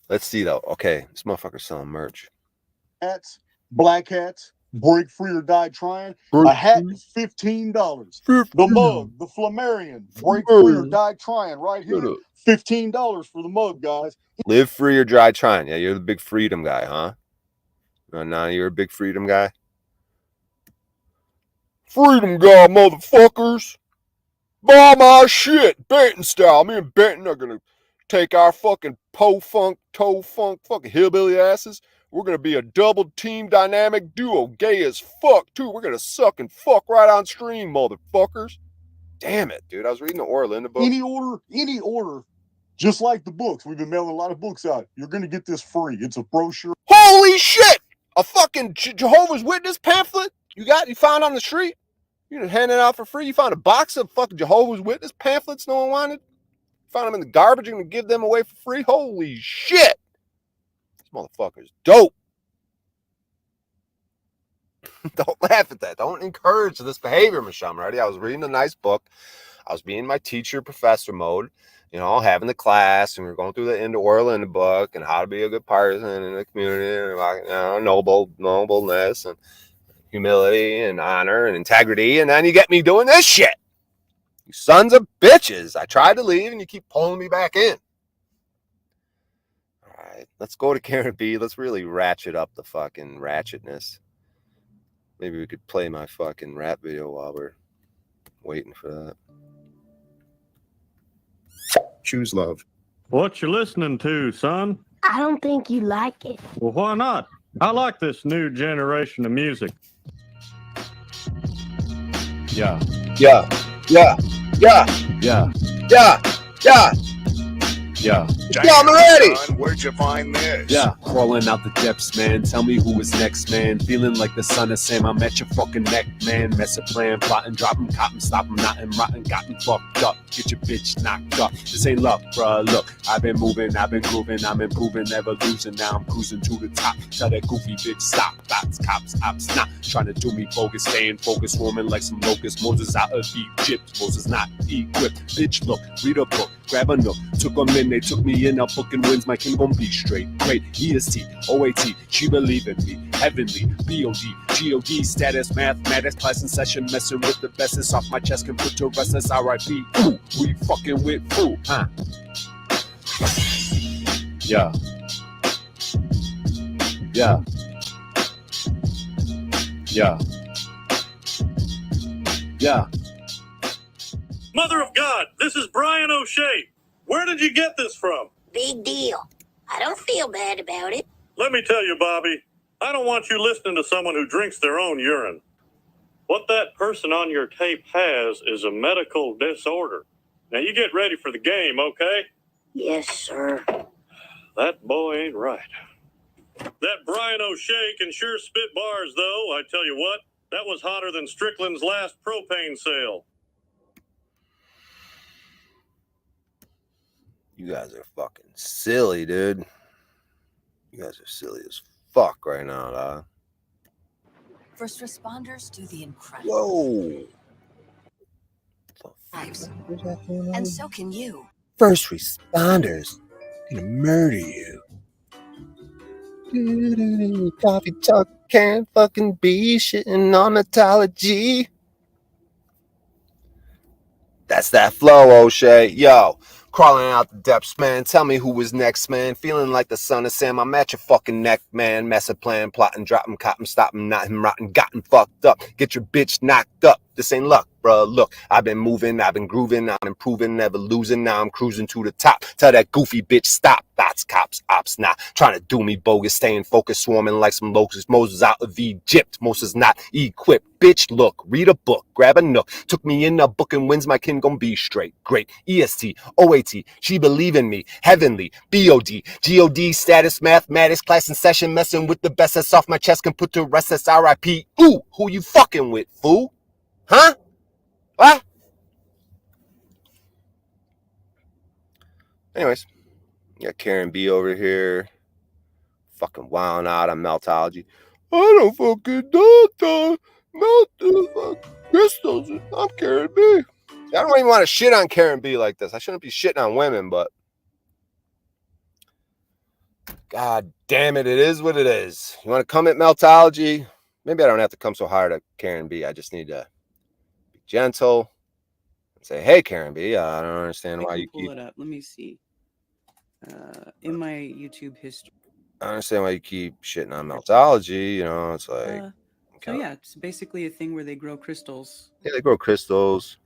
Let's see though. Okay, this motherfucker's selling merch. Hats, black hats, break free or die trying. A hat is $15. The mug, the Flammarion, break free or die trying right here. $15 for the mug, guys. Live free or die trying. Yeah, you're the big freedom guy, huh? No, you're a big freedom guy. Freedom guy, motherfuckers. Buy my shit, Benton style. Me and Benton are gonna take our fucking toe-funk, fucking hillbilly asses. We're gonna be a double team dynamic duo, gay as fuck too. We're gonna suck and fuck right on stream, motherfuckers. Damn it, dude. I was reading the Oera Linda book. Any order. Just like the books. We've been mailing a lot of books out. You're gonna get this free. It's a brochure. Holy shit! A fucking Jehovah's Witness pamphlet you found on the street? You didn't hand it out for free? You found a box of fucking Jehovah's Witness pamphlets no one wanted? Found them in the garbage and give them away for free? Holy shit! This motherfucker's dope. Don't laugh at that. Don't encourage this behavior, Michelle. Ready? I was reading a nice book. I was being my teacher, professor mode, having the class, and we were going through the Oera Linda book and how to be a good person in the community, and nobleness and humility and honor and integrity. And then you get me doing this shit. You sons of bitches. I tried to leave and you keep pulling me back in. All right, let's go to Karen B. Let's really ratchet up the fucking ratchetness. Maybe we could play my fucking rap video while we're waiting for that. Choose love. What you listening to, son? I don't think you like it. Well, why not? I like this new generation of music. Yeah. Yeah. Yeah. Yeah. Yeah. Yeah. Yeah. Yeah. Yeah, I'm ready. Son, where'd you find this? Yeah, crawling out the depths, man. Tell me who is next, man. Feeling like the son of Sam. I'm at your fucking neck, man. Mess a plan, plotting, dropping, cotton, stop him, knotting, rotten, gotten fucked up. Get your bitch knocked up. This ain't love, bruh. Look, I've been moving, I've been grooving, I'm improving, never losing. Now I'm cruising to the top. Tell that goofy bitch stop. Thoughts, cops, ops, not trying to do me bogus. Staying focused, swarming like some locusts. Moses out of Egypt. Moses not equipped. Bitch, look, read a book, grab a nook. Took them in, they took me in. Now booking wins, my king gon' be straight. Great, EST, OAT, she believe in me. Heavenly, BOD, GOD, status, mathematics, class in session. Messing with the bestest off my chest can put to rest as RIP. Ooh, who you fucking with, fool, huh? Yeah. Yeah. Yeah. Yeah. Mother of God, this is Brian O'Shea. Where did you get this from? Big deal. I don't feel bad about it. Let me tell you, Bobby, I don't want you listening to someone who drinks their own urine. What that person on your tape has is a medical disorder. Now you get ready for the game, okay? Yes, sir. That boy ain't right. That Brian O'Shea can sure spit bars, though. I tell you what, that was hotter than Strickland's last propane sale. You guys are fucking silly, dude. You guys are silly as fuck right now, dog. First responders do the incredible. Whoa. Lives. And so can you. First responders gonna murder you. Coffee talk can't fucking be shitting on metallurgy. That's that flow, O'Shea. Yo, crawling out the depths, man. Tell me who was next, man. Feeling like the son of Sam. I'm at your fucking neck, man. Mess a plan, plotting, dropping, cotton, stopping, not him rotten, gotten fucked up. Get your bitch knocked up. This ain't luck, bruh. Look, I've been moving, I've been grooving, I'm improving, never losing. Now I'm cruising to the top. Tell that goofy bitch stop. Thoughts, cops, ops, not trying to do me bogus. Staying focused, swarming like some locusts. Moses out of Egypt. Moses not equipped. Bitch, look, read a book, grab a nook. Took me in a book and wins my kin gon' be straight. Great. EST, OAT, she believe in me. Heavenly, BOD, GOD, status, mathematics, class in session. Messing with the best that's off my chest can put to rest. That's RIP. Ooh, who you fucking with, fool? Huh? What? Anyways, you got Karen B over here. Fucking wilding out on meltology. I don't fucking know. Melt the crystals. I'm Karen B. I don't even want to shit on Karen B like this. I shouldn't be shitting on women, but God damn it, it is what it is. You want to come at meltology? Maybe I don't have to come so hard at Karen B. I just need to be gentle and say, hey, Karen B, I don't understand why you keep... pull it up. Let me see. In my YouTube history. I understand why you keep shitting on meltology. You know, it's like... So yeah, it's basically a thing where they grow crystals. Yeah, they grow crystals.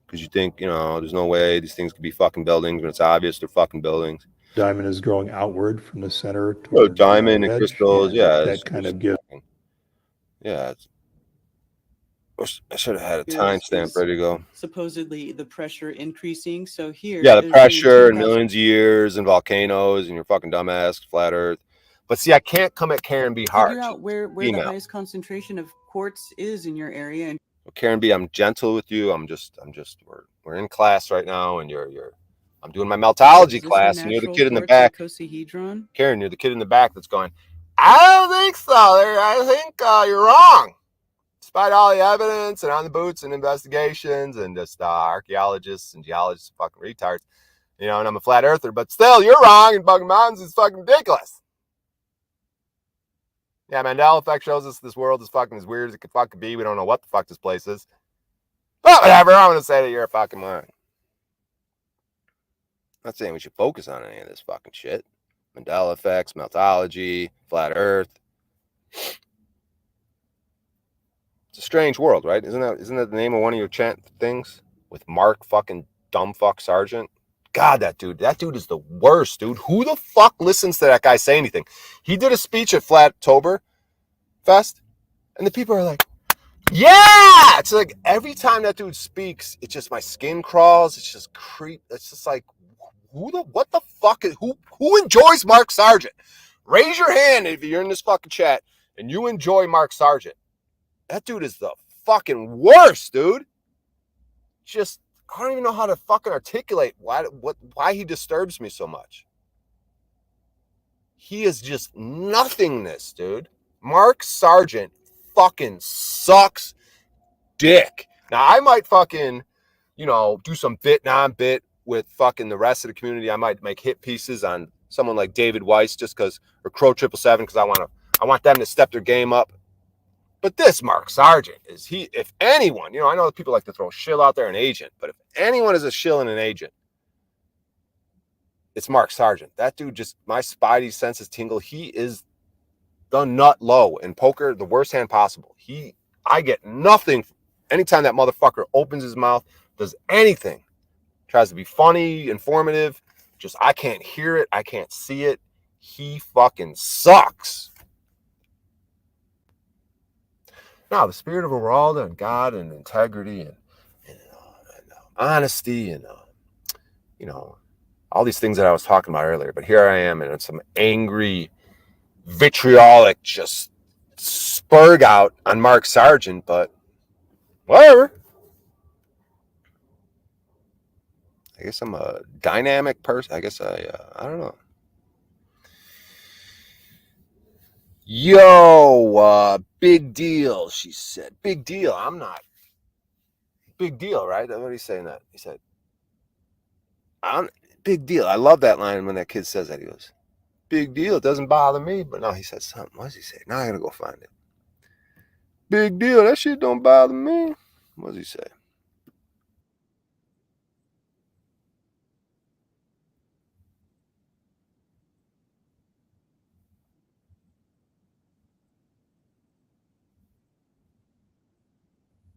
Because you think, you know, there's no way these things could be fucking buildings, but it's obvious they're fucking buildings. Diamond is growing outward from the center toward diamond the and edge. crystals, yeah. That kind of gives. Yeah. I should have had a timestamp ready to go. Supposedly the pressure increasing. So here, yeah, the pressure and millions of years and volcanoes and your fucking dumbass flat Earth. But see, I can't come at Karen B hard. Figure out where the highest concentration of quartz is in your area. And Karen B, I'm gentle with you. We're in class right now, and I'm doing my meltology class, and you're the kid in the back. Karen, you're the kid in the back that's going, I don't think so. I think you're wrong. Despite all the evidence and on the boots and investigations and just archaeologists and geologists, fucking retards, you know, and I'm a flat earther, but still, you're wrong. And fucking mountains is fucking ridiculous. Yeah, Mandela effect shows us this world is fucking as weird as it could fucking be. We don't know what the fuck this place is. But whatever, I'm gonna say that you're a fucking moron. I'm not saying we should focus on any of this fucking shit. Mandela effects, meltology, flat Earth. It's a strange world, right? Isn't that the name of one of your chant things with Mark fucking dumbfuck Sargent? God, that dude is the worst, dude. Who the fuck listens to that guy say anything? He did a speech at Flattober Fest, and the people are like, yeah! It's like every time that dude speaks, it's just my skin crawls. It's just creep. It's just like, what the fuck? Who enjoys Mark Sargent? Raise your hand if you're in this fucking chat and you enjoy Mark Sargent. That dude is the fucking worst, dude. Just, I don't even know how to fucking articulate why he disturbs me so much. He is just nothingness, dude. Mark Sargent fucking sucks dick. Now, I might fucking, you know, do some Vietnam bit with fucking the rest of the community. I might make hit pieces on someone like David Weiss just because, or Crow 777, because I want them to step their game up. But this Mark Sargent is if anyone, you know, I know people like to throw shill out there, an agent, but if anyone is a shill and an agent, it's Mark Sargent. That dude just, my spidey senses tingle. He is the nut low in poker, the worst hand possible. I get nothing anytime that motherfucker opens his mouth, does anything, tries to be funny, informative. Just, I can't hear it. I can't see it. He fucking sucks. Now, the spirit of Geralda and God and integrity and honesty and, you know, all these things that I was talking about earlier. But here I am in some angry, vitriolic, just spurg out on Mark Sargent, but whatever. I guess I'm a dynamic person. I guess I don't know. Yo, big deal, she said. Big deal. I'm not. Big deal, right? What are you saying that? He said, I'm big deal. I love that line when that kid says that. He goes, big deal. It doesn't bother me. But no, he said something. What does he say? Now I gotta go find it. Big deal. That shit don't bother me. What does he say?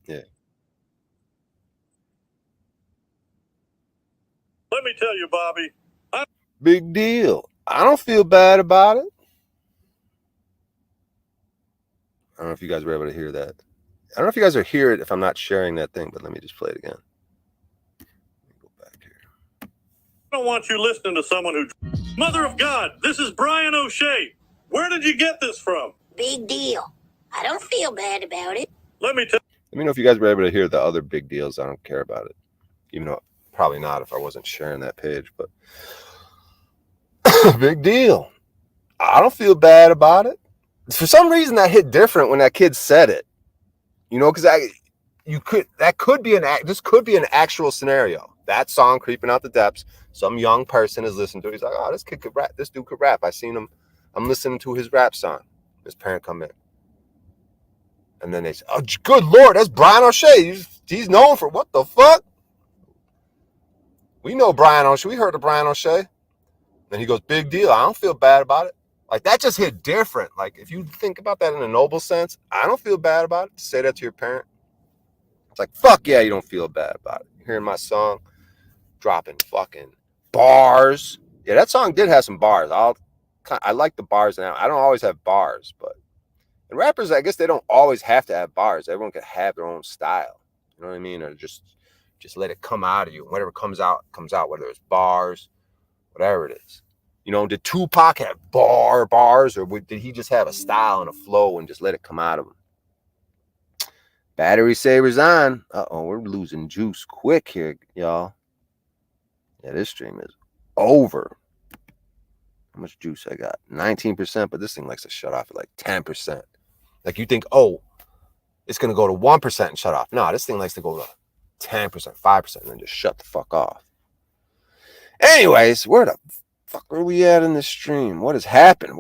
Yeah. Let me tell you, Bobby. Big deal. I don't feel bad about it. I don't know if you guys were able to hear that. I don't know if you guys are hear it if I'm not sharing that thing, but let me just play it again. Let me go back here. I don't want you listening to someone who... Mother of God, this is Brian O'Shea. Where did you get this from? Big deal. I don't feel bad about it. Let me know if you guys were able to hear the other big deals. I don't care about it. Even though probably not if I wasn't sharing that page, but big deal. I don't feel bad about it. For some reason that hit different when that kid said it. You know, because this could be an actual scenario. That song, Creeping Out the Depths, some young person is listening to it. He's like, oh, this kid could rap. This dude could rap. I seen him. I'm listening to his rap song. His parent come in. And then they say, oh, good Lord, that's Brian O'Shea. He's known for what the fuck? We know Brian O'Shea. We heard of Brian O'Shea. Then he goes, big deal. I don't feel bad about it. Like, that just hit different. Like, if you think about that in a noble sense, I don't feel bad about it. Say that to your parent. It's like, fuck yeah, you don't feel bad about it. You're hearing my song, dropping fucking bars. Yeah, that song did have some bars. I like the bars now. I don't always have bars, but and rappers, I guess they don't always have to have bars. Everyone can have their own style. You know what I mean? Or just let it come out of you. Whatever comes out, whether it's bars, whatever it is. You know, did Tupac have bars, or did he just have a style and a flow and just let it come out of him? Battery savers on. Uh-oh, we're losing juice quick here, y'all. Yeah, this stream is over. How much juice I got? 19%, but this thing likes to shut off at like 10%. Like you think, oh, it's going to go to 1% and shut off. No, this thing likes to go to 10%, 5%, and then just shut the fuck off. Anyways, where the fuck are we at in this stream? What has happened?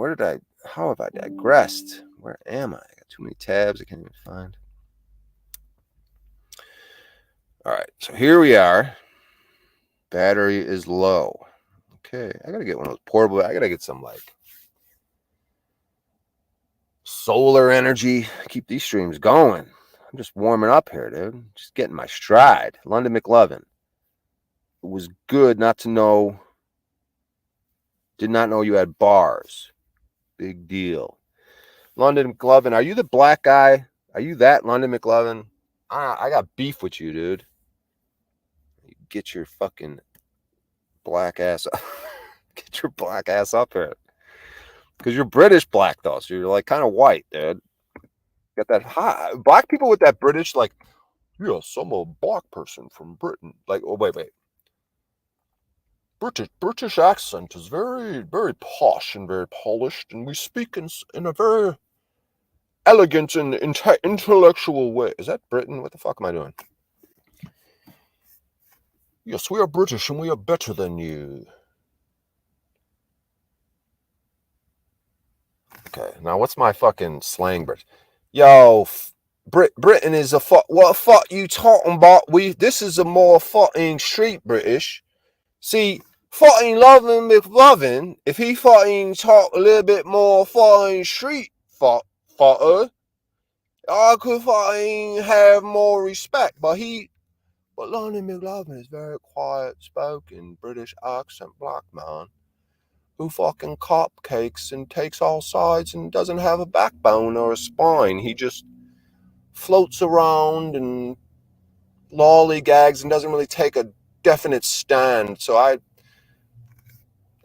How have I digressed? Where am I? I got too many tabs I can't even find. All right, so here we are. Battery is low. Okay, I gotta get one of those portable. I gotta get some like solar energy. Keep these streams going. I'm just warming up here, dude. Just getting my stride. London McLovin. It was good not to know. Did not know you had bars. Big deal. London McLovin, are you the black guy? Are you that London McLovin? I got beef with you, dude. Get your fucking black ass up. Get your black ass up here. Because you're British black, though. So you're like kind of white, dude. Got that high. Black people with that British, like, yes, I'm a black person from Britain. Like, oh, wait. British accent is very, very posh and very polished, and we speak in a very elegant and intellectual way. Is that Britain? What the fuck am I doing? Yes, we are British and we are better than you. Okay, now what's my fucking slang, Brit? Yo, Britain is a fuck. What fuck you talking about? This is a more fucking street British. See, fucking Lovin' McLovin, if he fucking talk a little bit more fucking street fucker, I could fucking have more respect. But London McLovin is very quiet spoken British accent black man who fucking cupcakes and takes all sides and doesn't have a backbone or a spine. He just floats around and lollygags and doesn't really take a definite stand. So I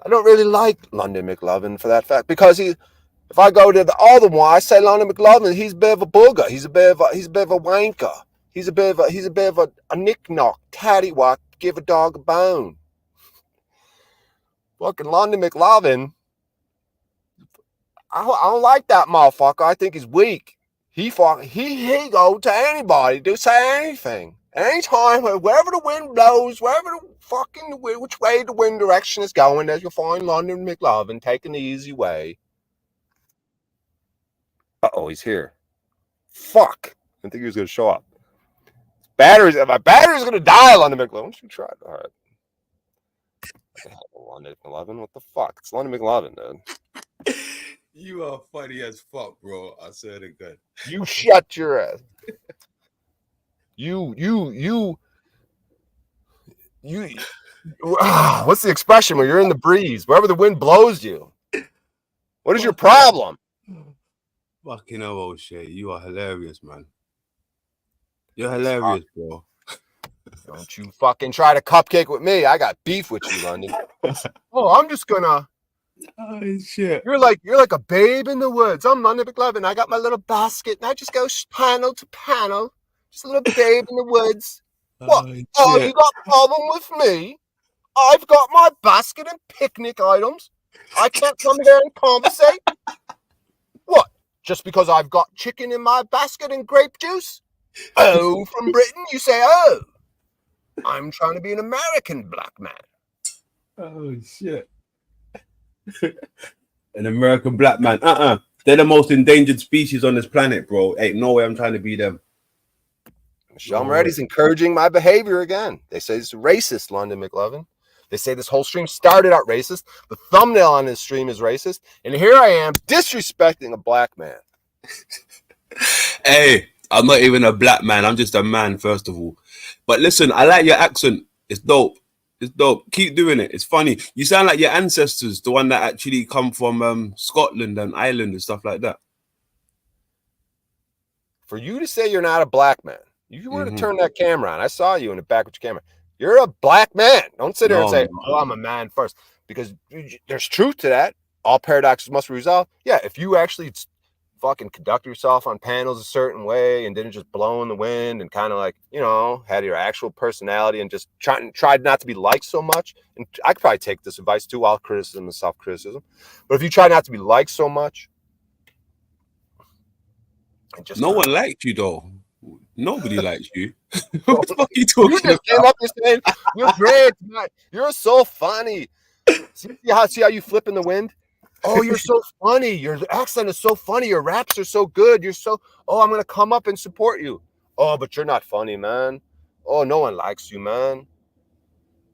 don't really like London McLovin for that fact, because if I go to the other one, I say London McLovin, he's a bit of a booger. He's a bit of a wanker. He's a bit of a knick-knock, tattywhack, give a dog a bone. Fucking London McLovin, I don't like that motherfucker. I think he's weak. He go to anybody to say anything. Anytime, wherever the wind blows, which way the wind direction is going, there's you'll find London McLovin taking the easy way. Uh-oh, he's here. Fuck. I didn't think he was going to show up. My battery's going to die, London McLovin. Why don't you try it? All right. London McLovin? What the fuck? It's London McLovin, dude. You are funny as fuck, bro. I said it good. You shut your ass. What's the expression where you're in the breeze, wherever the wind blows you? What is your problem? Fucking hell, old shit. You are hilarious, man. You're hilarious, bro. Don't you fucking try to cupcake with me. I got beef with you, London. Oh, I'm just gonna. Oh shit. You're like a babe in the woods. I'm London McLovin. I got my little basket and I just go panel to panel. Just a little babe in the woods. What? Oh, you got a problem with me? I've got my basket and picnic items. I can't come here and conversate? What? Just because I've got chicken in my basket and grape juice? Oh, from Britain, you say, oh. I'm trying to be an American black man. Oh, shit. An American black man. They're the most endangered species on this planet, bro. Ain't no way I'm trying to be them. Michelle Moretti's encouraging my behavior again. They say it's racist, London McLovin. They say this whole stream started out racist. The thumbnail on this stream is racist. And here I am disrespecting a black man. Hey, I'm not even a black man. I'm just a man, first of all. But listen, I like your accent. It's dope. It's dope. Keep doing it. It's funny. You sound like your ancestors, the one that actually come from Scotland and Ireland and stuff like that. For you to say you're not a black man, you were to turn that camera on. I saw you in the back with your camera. You're a black man. Don't sit there and say, oh, I'm a man first. Because there's truth to that. All paradoxes must be resolved. Yeah, if you actually fucking conduct yourself on panels a certain way and didn't just blow in the wind and kind of like, you know, had your actual personality and just tried not to be liked so much. And I could probably take this advice too, all criticism and self-criticism. But if you try not to be liked so much. No one liked you though. Nobody likes you. What the fuck are you talking You just came up and saying, you're great, man. You're so funny. See how you flip in the wind? Oh, you're so funny. Your accent is so funny. Your raps are so good. You're so, oh, I'm going to come up and support you. Oh, but you're not funny, man. Oh, no one likes you, man.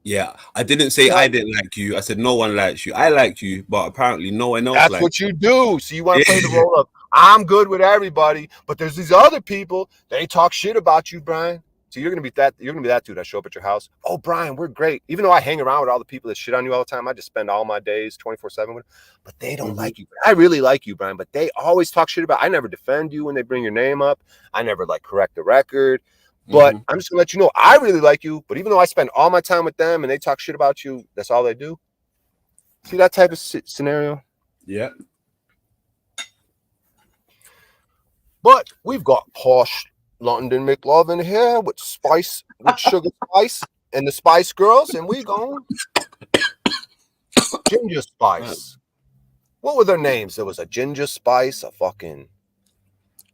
Yeah, I didn't say I didn't like you. I said no one likes you. I liked you, but apparently no one else likes you. That's what you do. So you want to play the role of, I'm good with everybody, but there's these other people, they talk shit about you, Brian. So you're gonna be that dude that show up at your house. Oh, Brian, we're great. Even though I hang around with all the people that shit on you all the time, I just spend all my days 24/7 with them. But they don't like you. I really like you, Brian, but they always talk shit about. I never defend you when they bring your name up. I never like correct the record. But I'm just gonna let you know I really like you. But even though I spend all my time with them and they talk shit about you, that's all they do. See that type of scenario? Yeah. But we've got posh London McLovin here with sugar spice and the Spice Girls, and we going Ginger Spice. What were their names? There was a Ginger Spice, a fucking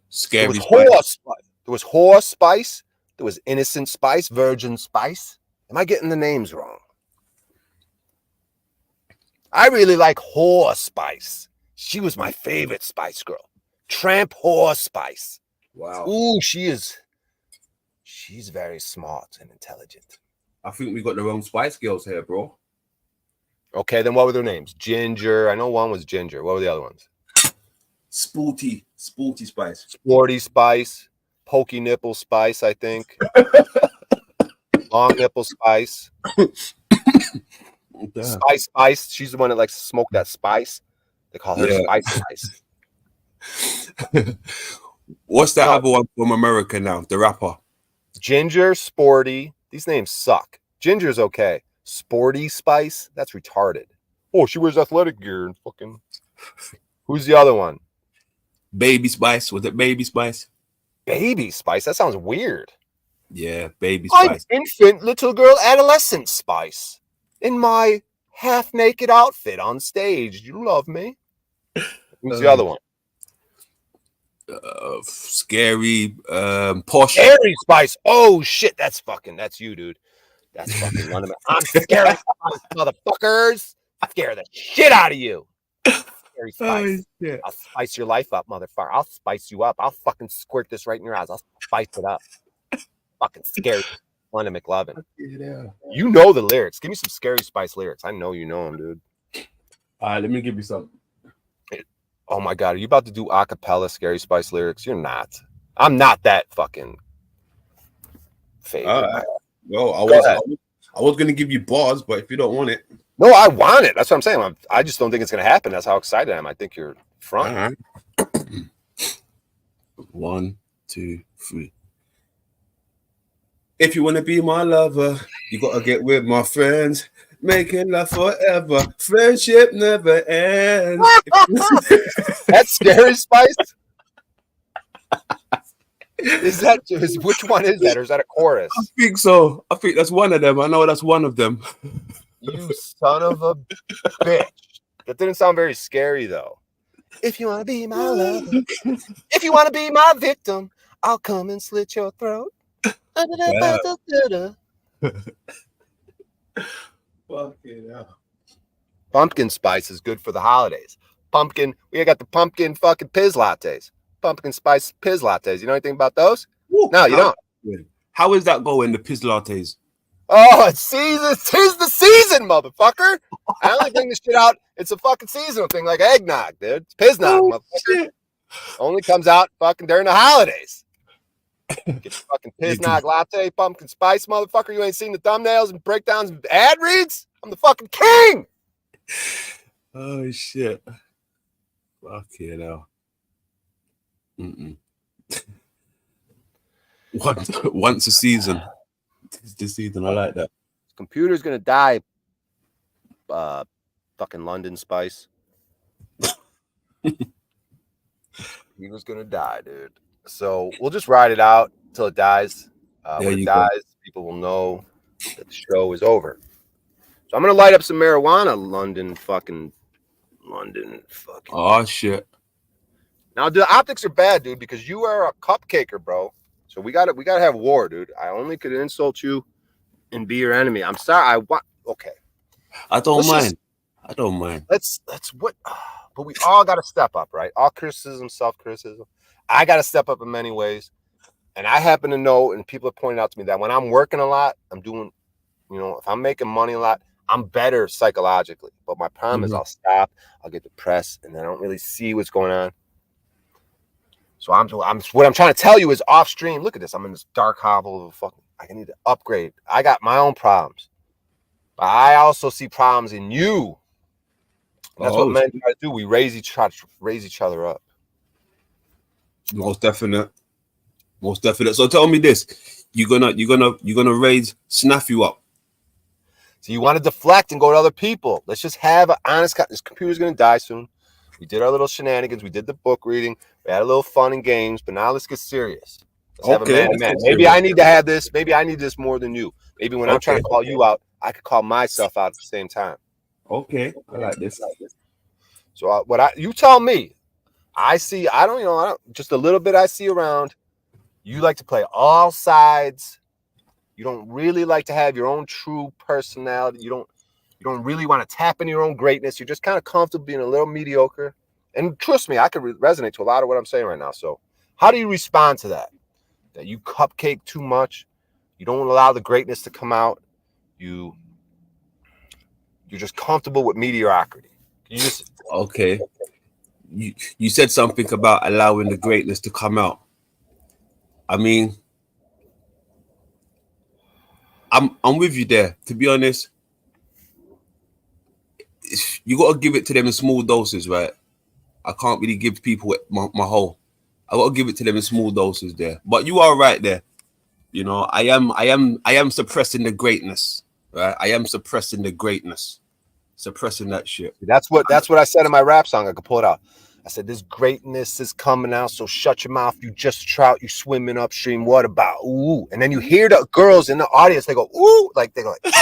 Scary Spice. There was Horse Spice. There was Innocent Spice, Virgin Spice. Am I getting the names wrong? I really like Horse Spice. She was my favorite Spice Girl. Tramp Horse Spice. Wow. Ooh, she's very smart and intelligent. I think we got the wrong Spice Girls here, bro. Okay, then what were their names? Ginger. I know one was Ginger. What were the other ones? Sporty Spice. Sporty Spice. Pokey Nipple Spice, I think. Long Nipple Spice. Spice. She's the one that likes to smoke that spice. They call her Spice. What's that other one from America now? The rapper. Ginger, Sporty. These names suck. Ginger's okay. Sporty Spice? That's retarded. Oh, she wears athletic gear and fucking. Who's the other one? Baby Spice. Was it Baby Spice? Baby Spice? That sounds weird. Yeah, Baby Spice. I'm infant, little girl, adolescent Spice. In my half-naked outfit on stage. You love me. Who's the other one? Scary, posh. Scary Spice. Oh shit, that's you, dude. That's fucking one of them. I'm scary Spice, motherfuckers. Scare the shit out of you. Scary Spice. Yeah. I'll spice your life up, motherfucker. I'll spice you up. I'll fucking squirt this right in your eyes. I'll spice it up. Fucking scary London McLovin. Yeah. You know the lyrics. Give me some Scary Spice lyrics. I know you know them, dude. All right, let me give you some. Oh my God, are you about to do a cappella Scary Spice lyrics? You're not. I'm not that fucking. favorite. All right. Well, Go ahead. I was gonna give you bars, but if you don't want it, No, I want it. That's what I'm saying. I just don't think it's going to happen. That's how excited I am. I think you're front. all right. 1, 2, 3. If you want to be my lover, you gotta get with my friends. Making love forever. Friendship never ends. That's Scary Spice. Which one is that, or is that a chorus? I think so. I think that's one of them. I know that's one of them. You son of a bitch. That didn't sound very scary though. If you want to be my lover, if you want to be my victim, I'll come and slit your throat. Pumpkin spice is good for the holidays. Pumpkin, we got the pumpkin fucking Piz lattes. Pumpkin spice Piz lattes. You know anything about those? No, you don't. How is that going, the Piz lattes? Oh, it's season. Tis the season, motherfucker. I only bring this shit out. It's a fucking seasonal thing, like eggnog, dude. It's Piznog, motherfucker. Shit. Only comes out fucking during the holidays. Get your fucking Piznog latte, pumpkin spice, motherfucker. You ain't seen the thumbnails and breakdowns and ad reads? I'm the fucking king. Oh shit. Fuck you know. Once a season. It's the season. I like that. Computer's gonna die. Fucking London Spice. He was gonna die, dude. So we'll just ride it out till it dies. When it dies, people will know that the show is over. So I'm gonna light up some marijuana, London fucking. Oh shit. Now the optics are bad, dude, because you are a cupcaker, bro. So we gotta have war, dude. I only could insult you and be your enemy. I'm sorry. Okay. I don't mind. I don't mind. Let's what, but we all got to step up, right? All criticism, self-criticism. I got to step up in many ways, and I happen to know, and people have pointed out to me that when I'm working a lot, I'm doing, if I'm making money a lot, I'm better psychologically. But my problem is I'll stop, I'll get depressed, and I don't really see what's going on. So what I'm trying to tell you is off stream. Look at this. I'm in this dark hovel of a fucking. I need to upgrade. I got my own problems, but I also see problems in you. And that's what men try to do. We raise each other up. Most definite. So tell me this: you're gonna raise Snafu up. So you want to deflect and go to other people. Let's just have an honest. This computer's gonna die soon. We did our little shenanigans. We did the book reading. We had a little fun and games. But now let's get serious. Let's have a man. Maybe I need to have this. Maybe I need this more than you. Maybe when I'm trying to call you out, I could call myself out at the same time. Okay, I like this. So you tell me. I see. I don't. Just a little bit I see around. You like to play all sides. You don't really like to have your own true personality. You don't really want to tap into your own greatness. You're just kind of comfortable being a little mediocre. And trust me, I could resonate to a lot of what I'm saying right now. So how do you respond to that? That you cupcake too much? You don't allow the greatness to come out. You're just comfortable with mediocrity. Okay. You said something about allowing the greatness to come out. I mean, I'm with you there. To be honest, you got to give it to them in small doses, right? I can't really give people my whole. I got to give it to them in small doses there. But you are right there. I am suppressing the greatness, right? I am suppressing the greatness, suppressing that shit. That's what I said in my rap song. I could pull it out. I said, this greatness is coming out, so shut your mouth. You just a trout, you swimming upstream. What about ooh? And then you hear the girls in the audience, they go, ooh, like they go like,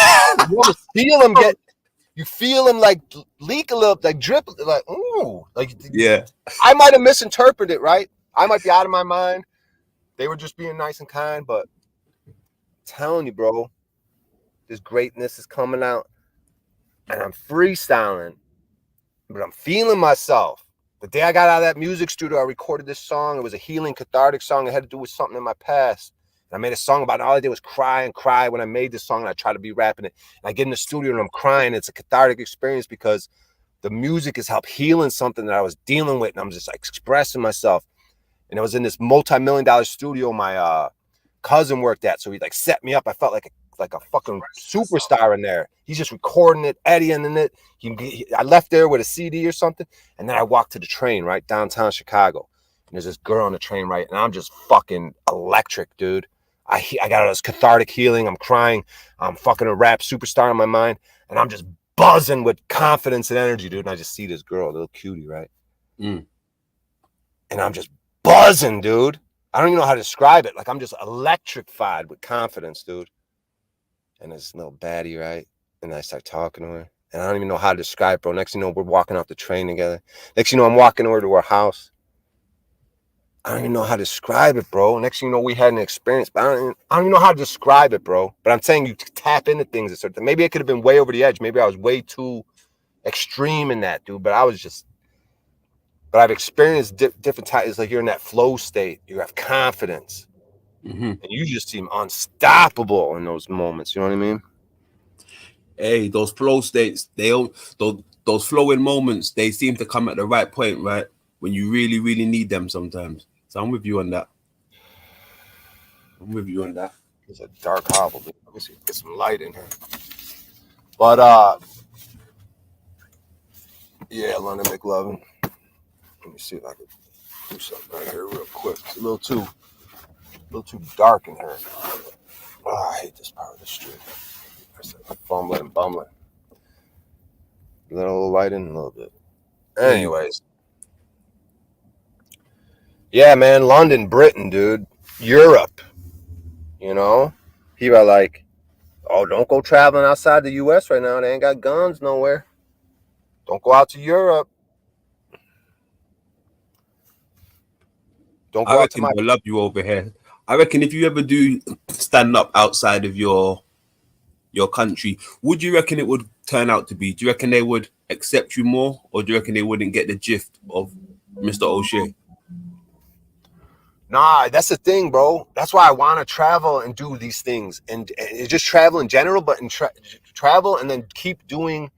you want to feel them you feel them like leak a little, like drip, like ooh, like yeah. I might have misinterpreted it, right? I might be out of my mind. They were just being nice and kind, but I'm telling you, bro, this greatness is coming out, and I'm freestyling, but I'm feeling myself. The day I got out of that music studio, I recorded this song. It was a healing, cathartic song. It had to do with something in my past. And I made a song about it. All I did was cry and cry when I made this song, and I tried to be rapping it. And I get in the studio and I'm crying. It's a cathartic experience because the music has helped healing something that I was dealing with, and I'm just like expressing myself. And it was in this multi-million-dollar studio my cousin worked at. So he like set me up. I felt like a fucking superstar in there. He's just recording it, editing it. I left there with a CD or something, and then I walked to the train right downtown Chicago, and there's this girl on the train, right, and I'm just fucking electric, dude. I got all this cathartic healing. I'm crying. I'm fucking a rap superstar in my mind, and I'm just buzzing with confidence and energy, dude. And I just see this girl, a little cutie, right? And I'm just buzzing, dude. I don't even know how to describe it. Like, I'm just electrified with confidence, dude. And this little baddie, right? And I start talking to her, and I don't even know how to describe it, bro. Next thing you know, we're walking off the train together. Next thing you know, I'm walking over to her house. I don't even know how to describe it, bro. Next thing you know, we had an experience, but I don't even know how to describe it, bro. But I'm saying you tap into things. Maybe it could have been way over the edge. Maybe I was way too extreme in that, dude. But I've experienced different types. It's like you're in that flow state. You have confidence. And you just seem unstoppable in those moments. You know what I mean? Hey, those flow states, those flowing moments, they seem to come at the right point, right? When you really, really need them sometimes. So I'm with you on that. It's a dark hovel. Dude. Let me see. Get some light in here. But yeah, London McLovin. Let me see if I can do something right here real quick. It's a little too dark in here. Oh, I hate this part of the street. It's like fumbling and bumbling. A little light in a little bit. Anyways. Yeah, man, London, Britain, dude. Europe. You know? People are like, oh, don't go traveling outside the US right now. They ain't got guns nowhere. Don't go out to Europe. Don't go out to my. I love you over here. I reckon if you ever do stand up outside of your country, would you reckon it would turn out to be? Do you reckon they would accept you more, or do you reckon they wouldn't get the gist of Mr. O'Shea? Nah, that's the thing, bro. That's why I want to travel and do these things, and just travel in general, but travel and then keep doing,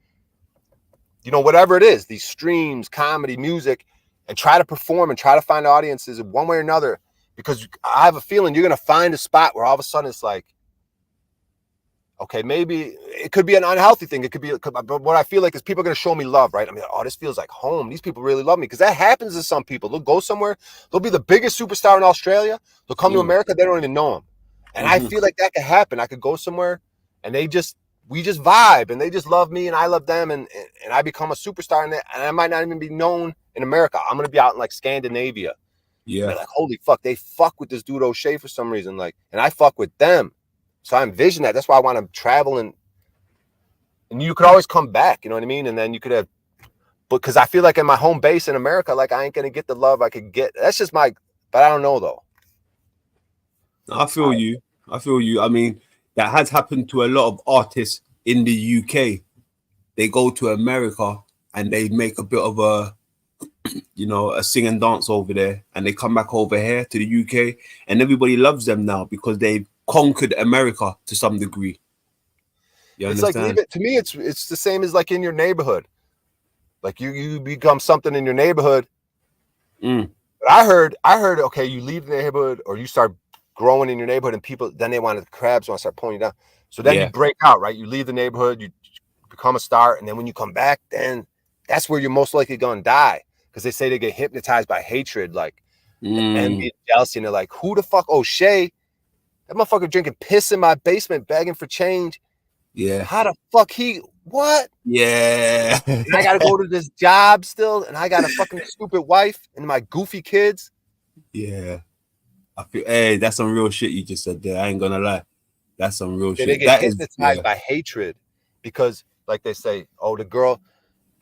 you know, whatever it is, these streams, comedy, music, and try to perform and try to find audiences in one way or another. Because I have a feeling you're gonna find a spot where all of a sudden it's like, okay, maybe it could be an unhealthy thing. But what I feel like is people are going to show me love, right? I mean, oh, this feels like home. These people really love me, because that happens to some people. They'll go somewhere. They'll be the biggest superstar in Australia. They'll come to America. They don't even know them. And I feel like that could happen. I could go somewhere and we just vibe, and they just love me and I love them. And I become a superstar, and I might not even be known in America. I'm going to be out in like Scandinavia. Yeah. They're like, holy fuck, they fuck with this dude O'Shea for some reason. Like, and I fuck with them. So I envision that. That's why I want to travel, and you could always come back, you know what I mean? And then you could have, because I feel like in my home base in America, like I ain't going to get the love I could get. That's just but I don't know though. I feel you. I mean, that has happened to a lot of artists in the UK. They go to America and they make a bit of a, you know, a sing and dance over there, and they come back over here to the UK, and everybody loves them now because they've conquered America to some degree. You understand? It's like, to me, it's the same as like in your neighborhood. Like you become something in your neighborhood. But I heard, okay, you leave the neighborhood or you start growing in your neighborhood, and people, then the crabs want to start pulling you down. So then you break out, right? You leave the neighborhood, you become a star, and then when you come back, then that's where you're most likely going to die, because they say they get hypnotized by hatred, like envy and jealousy, and they're like, who the fuck O'Shea? That motherfucker drinking piss in my basement, begging for change. Yeah. How the fuck what? Yeah. And I gotta go to this job still, and I got a fucking stupid wife and my goofy kids. Yeah. I feel, hey, that's some real shit you just said there. I ain't gonna lie. That's some real shit. They get hypnotized by hatred, because, like they say, oh,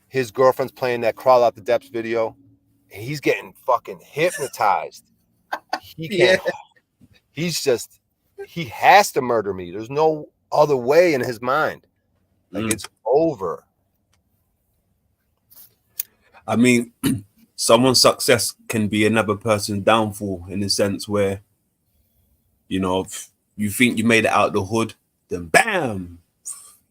his girlfriend's playing that Crawl Out the Depths video, and he's getting fucking hypnotized. He can't. He has to murder me. There's no other way in his mind. Like, it's over. I mean, someone's success can be another person's downfall, in the sense where, you know, if you think you made it out the hood, then bam,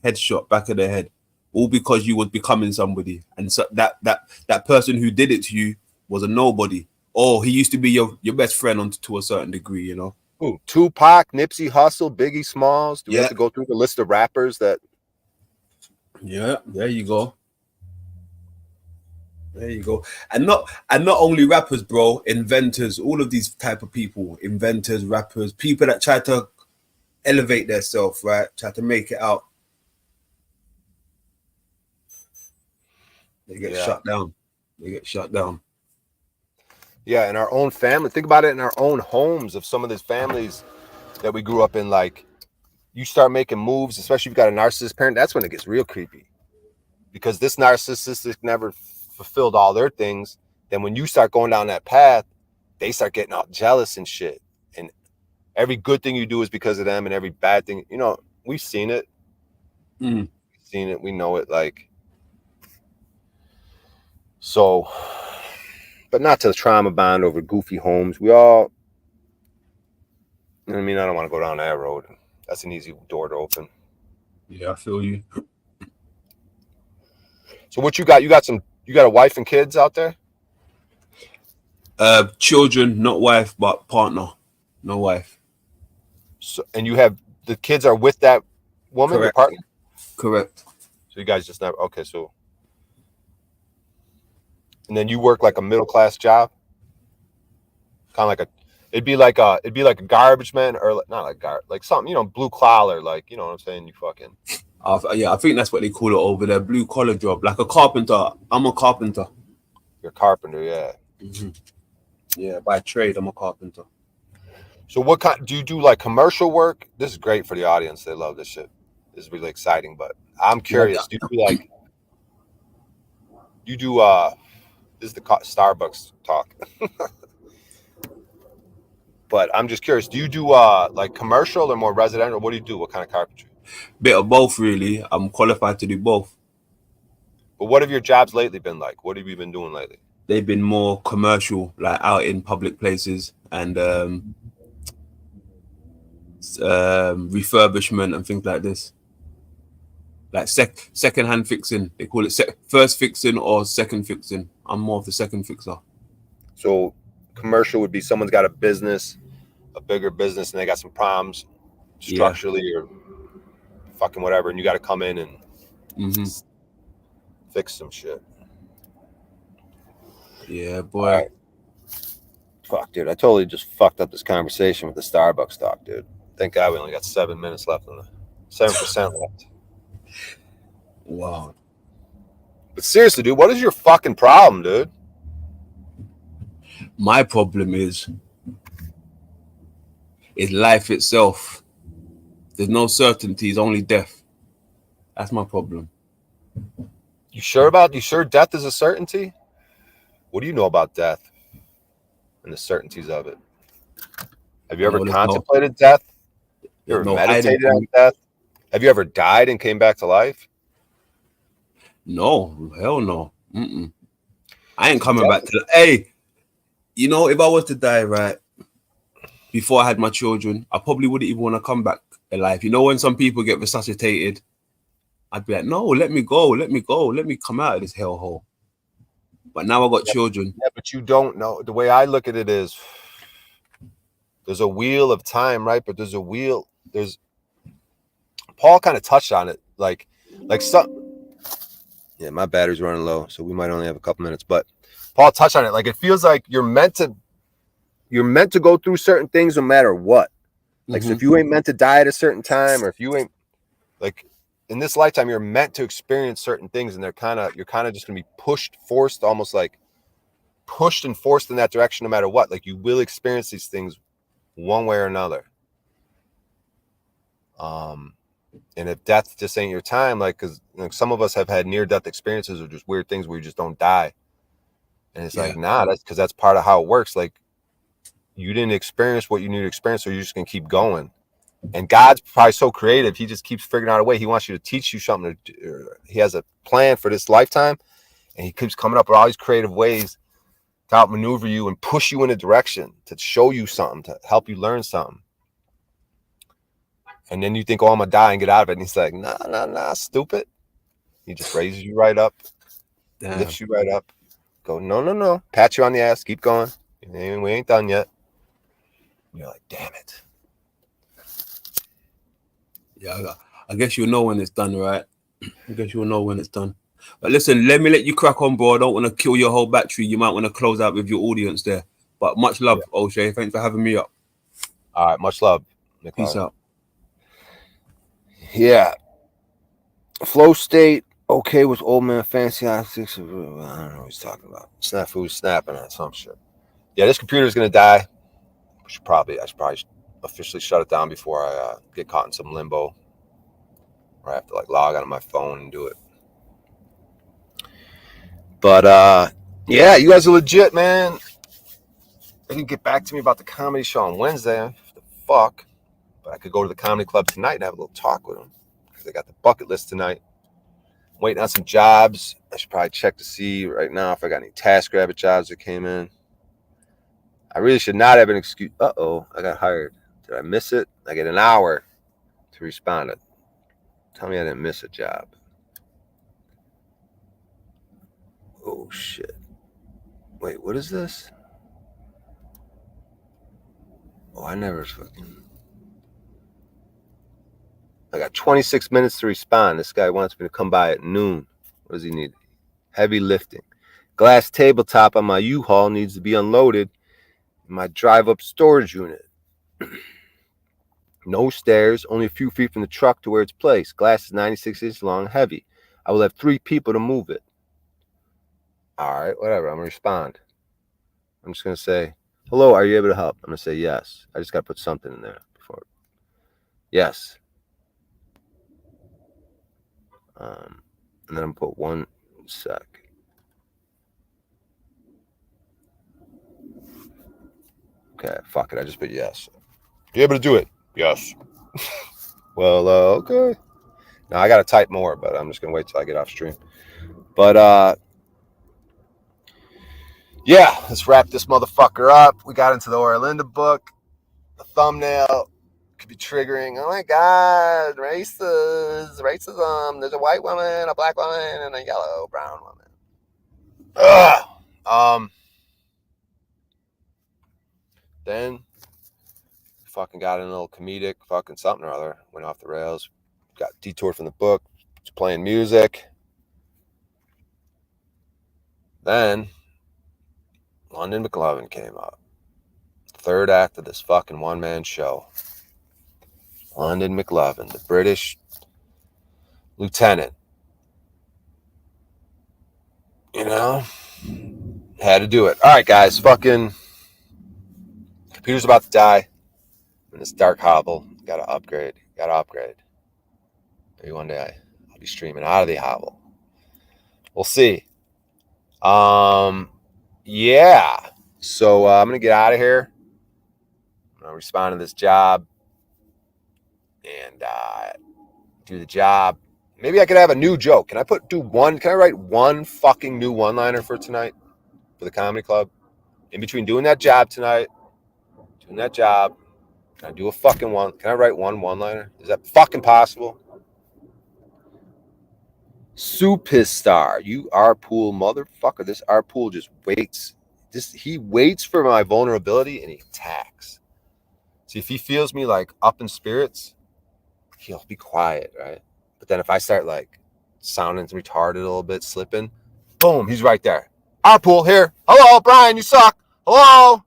headshot back of the head, all because you was becoming somebody, and so that person who did it to you was a nobody, or he used to be your best friend to a certain degree, you know. Ooh, Tupac, Nipsey Hussle, Biggie Smalls. Do we Yeah. have to go through the list of rappers that? Yeah, there you go. There you go. And not only rappers, bro, inventors, all of these type of people, inventors, rappers, people that try to elevate themselves, right? Try to make it out. They get shut down. They get shut down. Yeah, in our own family. Think about it in our own homes of some of these families that we grew up in. Like, you start making moves, especially if you've got a narcissist parent, that's when it gets real creepy. Because this narcissistic never fulfilled all their things. Then when you start going down that path, they start getting all jealous and shit. And every good thing you do is because of them, and every bad thing, you know, we've seen it. We've seen it, we know it, like. So, but not to trauma bond over goofy homes. We all, I mean, I don't want to go down that road. That's an easy door to open. Yeah, I feel you. So what you got? You got a wife and kids out there? Children, not wife, but partner. No wife. So, and you have, the kids are with that woman, Correct. your partner? Correct. So you guys just never, okay, so. And then you work like a middle-class job? Kind of like it'd be like a garbage man, or not like like something, you know, blue collar, like, you know what I'm saying? You fucking. Yeah, I think that's what they call it over there, blue collar job, like a carpenter. I'm a carpenter. You're a carpenter, yeah. Yeah, by trade, I'm a carpenter. So what kind, do you do like commercial work? This is great for the audience. They love this shit. This is really exciting, but I'm curious. Do you do like, this is the Starbucks talk. But I'm just curious, do you do like commercial or more residential? What do you do? What kind of carpentry? Bit of both, really. I'm qualified to do both. But what have your jobs lately been like? What have you been doing lately? They've been more commercial, like out in public places, and refurbishment and things like this. Like second-hand fixing. They call it first fixing or second fixing. I'm more of the second fixer. So commercial would be someone's got a business, a bigger business, and they got some problems structurally or fucking whatever, and you got to come in and fix some shit. Yeah, boy. Right. Fuck, dude, I totally just fucked up this conversation with the Starbucks talk, dude. Thank God we only got 7 minutes left on the 7% left. Wow. But seriously, dude, what is your fucking problem, dude? My problem is life itself. There's no certainties, only death. That's my problem. You sure death is a certainty? What do you know about death and the certainties of it? Have you ever contemplated death? You ever meditated on death? Have you ever died and came back to life? No, hell no. I ain't coming back to hey, you know, if I was to die, right, before I had my children, I probably wouldn't even want to come back alive. You know, when some people get resuscitated, I'd be like, no, let me go, let me come out of this hellhole. But now I got children. Yeah, but you don't know. The way I look at it is, there's a wheel of time, right? But Paul kind of touched on it, like some. Yeah, my battery's running low, so we might only have a couple minutes. But Paul touched on it. Like, it feels like you're meant to go through certain things no matter what. Like, so if you ain't meant to die at a certain time, or if you ain't, like, in this lifetime, you're meant to experience certain things, and you're kind of just gonna be forced, almost like pushed and forced in that direction no matter what. Like, you will experience these things one way or another. And if death just ain't your time, like, because some of us have had near-death experiences or just weird things where you just don't die. And it's like, nah, that's because that's part of how it works. Like, you didn't experience what you need to experience, so you're just going to keep going. And God's probably so creative, he just keeps figuring out a way. He wants you to teach you something. He has a plan for this lifetime, and he keeps coming up with all these creative ways to outmaneuver you and push you in a direction, to show you something, to help you learn something. And then you think, oh, I'm going to die and get out of it. And he's like, nah, stupid. He just raises you right up, lifts you right up. Go, no. Pat you on the ass. Keep going. We ain't done yet. And you're like, damn it. Yeah, I guess you'll know when it's done, right? I guess you'll know when it's done. But listen, let me let you crack on, bro. I don't want to kill your whole battery. You might want to close out with your audience there. But much love, O'Shea. Thanks for having me up. All right, much love. Peace out. Yeah. Flow state, okay with old man fancy optics. I don't know what he's talking about. Snafu snapping on some shit. Yeah, this computer is gonna die. I should probably officially shut it down before I get caught in some limbo. Or I have to like log onto my phone and do it. But yeah, you guys are legit, man. They didn't get back to me about the comedy show on Wednesday. What the fuck? But I could go to the comedy club tonight and have a little talk with them because they got the bucket list tonight. I'm waiting on some jobs. I should probably check to see right now if I got any TaskRabbit jobs that came in. I really should not have an excuse. Uh-oh, I got hired. Did I miss it? I get an hour to respond. Tell me I didn't miss a job. Oh, shit. Wait, what is this? Oh, I never fucking... I got 26 minutes to respond. This guy wants me to come by at noon. What does he need? Heavy lifting. Glass tabletop on my U-Haul needs to be unloaded in my drive-up storage unit. No stairs, only a few feet from the truck to where it's placed. Glass is 96 inches long, heavy. I will have 3 people to move it. All right, whatever. I'm going to respond. I'm just going to say, hello, are you able to help? I'm going to say yes. I just got to put something in there before. Yes. And then I'm going to put 1 sec. Okay, fuck it. I just put yes. You able to do it? Yes. Well, okay. Now I got to type more, but I'm just going to wait till I get off stream. But, yeah, let's wrap this motherfucker up. We got into the Oera Linda book. The thumbnail could be triggering. Oh my God, racism. There's a white woman, a black woman, and a yellow, brown woman. Ugh. Then fucking got in a little comedic fucking something or other. Went off the rails. Got detoured from the book. Was playing music. Then London McLovin came up. Third act of this fucking one-man show. London McLovin, the British lieutenant. You know? Had to do it. All right, guys. Fucking computer's about to die. In this dark hovel. Gotta upgrade. Maybe one day I'll be streaming out of the hovel. We'll see. Yeah. So I'm gonna get out of here. I'm gonna respond to this job and do the job. Maybe I could have a new joke. Can I write one fucking new one-liner for tonight for the comedy club? In between doing that job tonight, can I do a fucking one? Can I write one-liner? Is that fucking possible? Supistar, you Arpool motherfucker. This Arpool just waits. He waits for my vulnerability and he attacks. See, if he feels me like up in spirits, he'll be quiet, right? But then if I start like sounding retarded a little bit, slipping, boom, he's right there. Arpool here. Hello, Brian, you suck. Hello.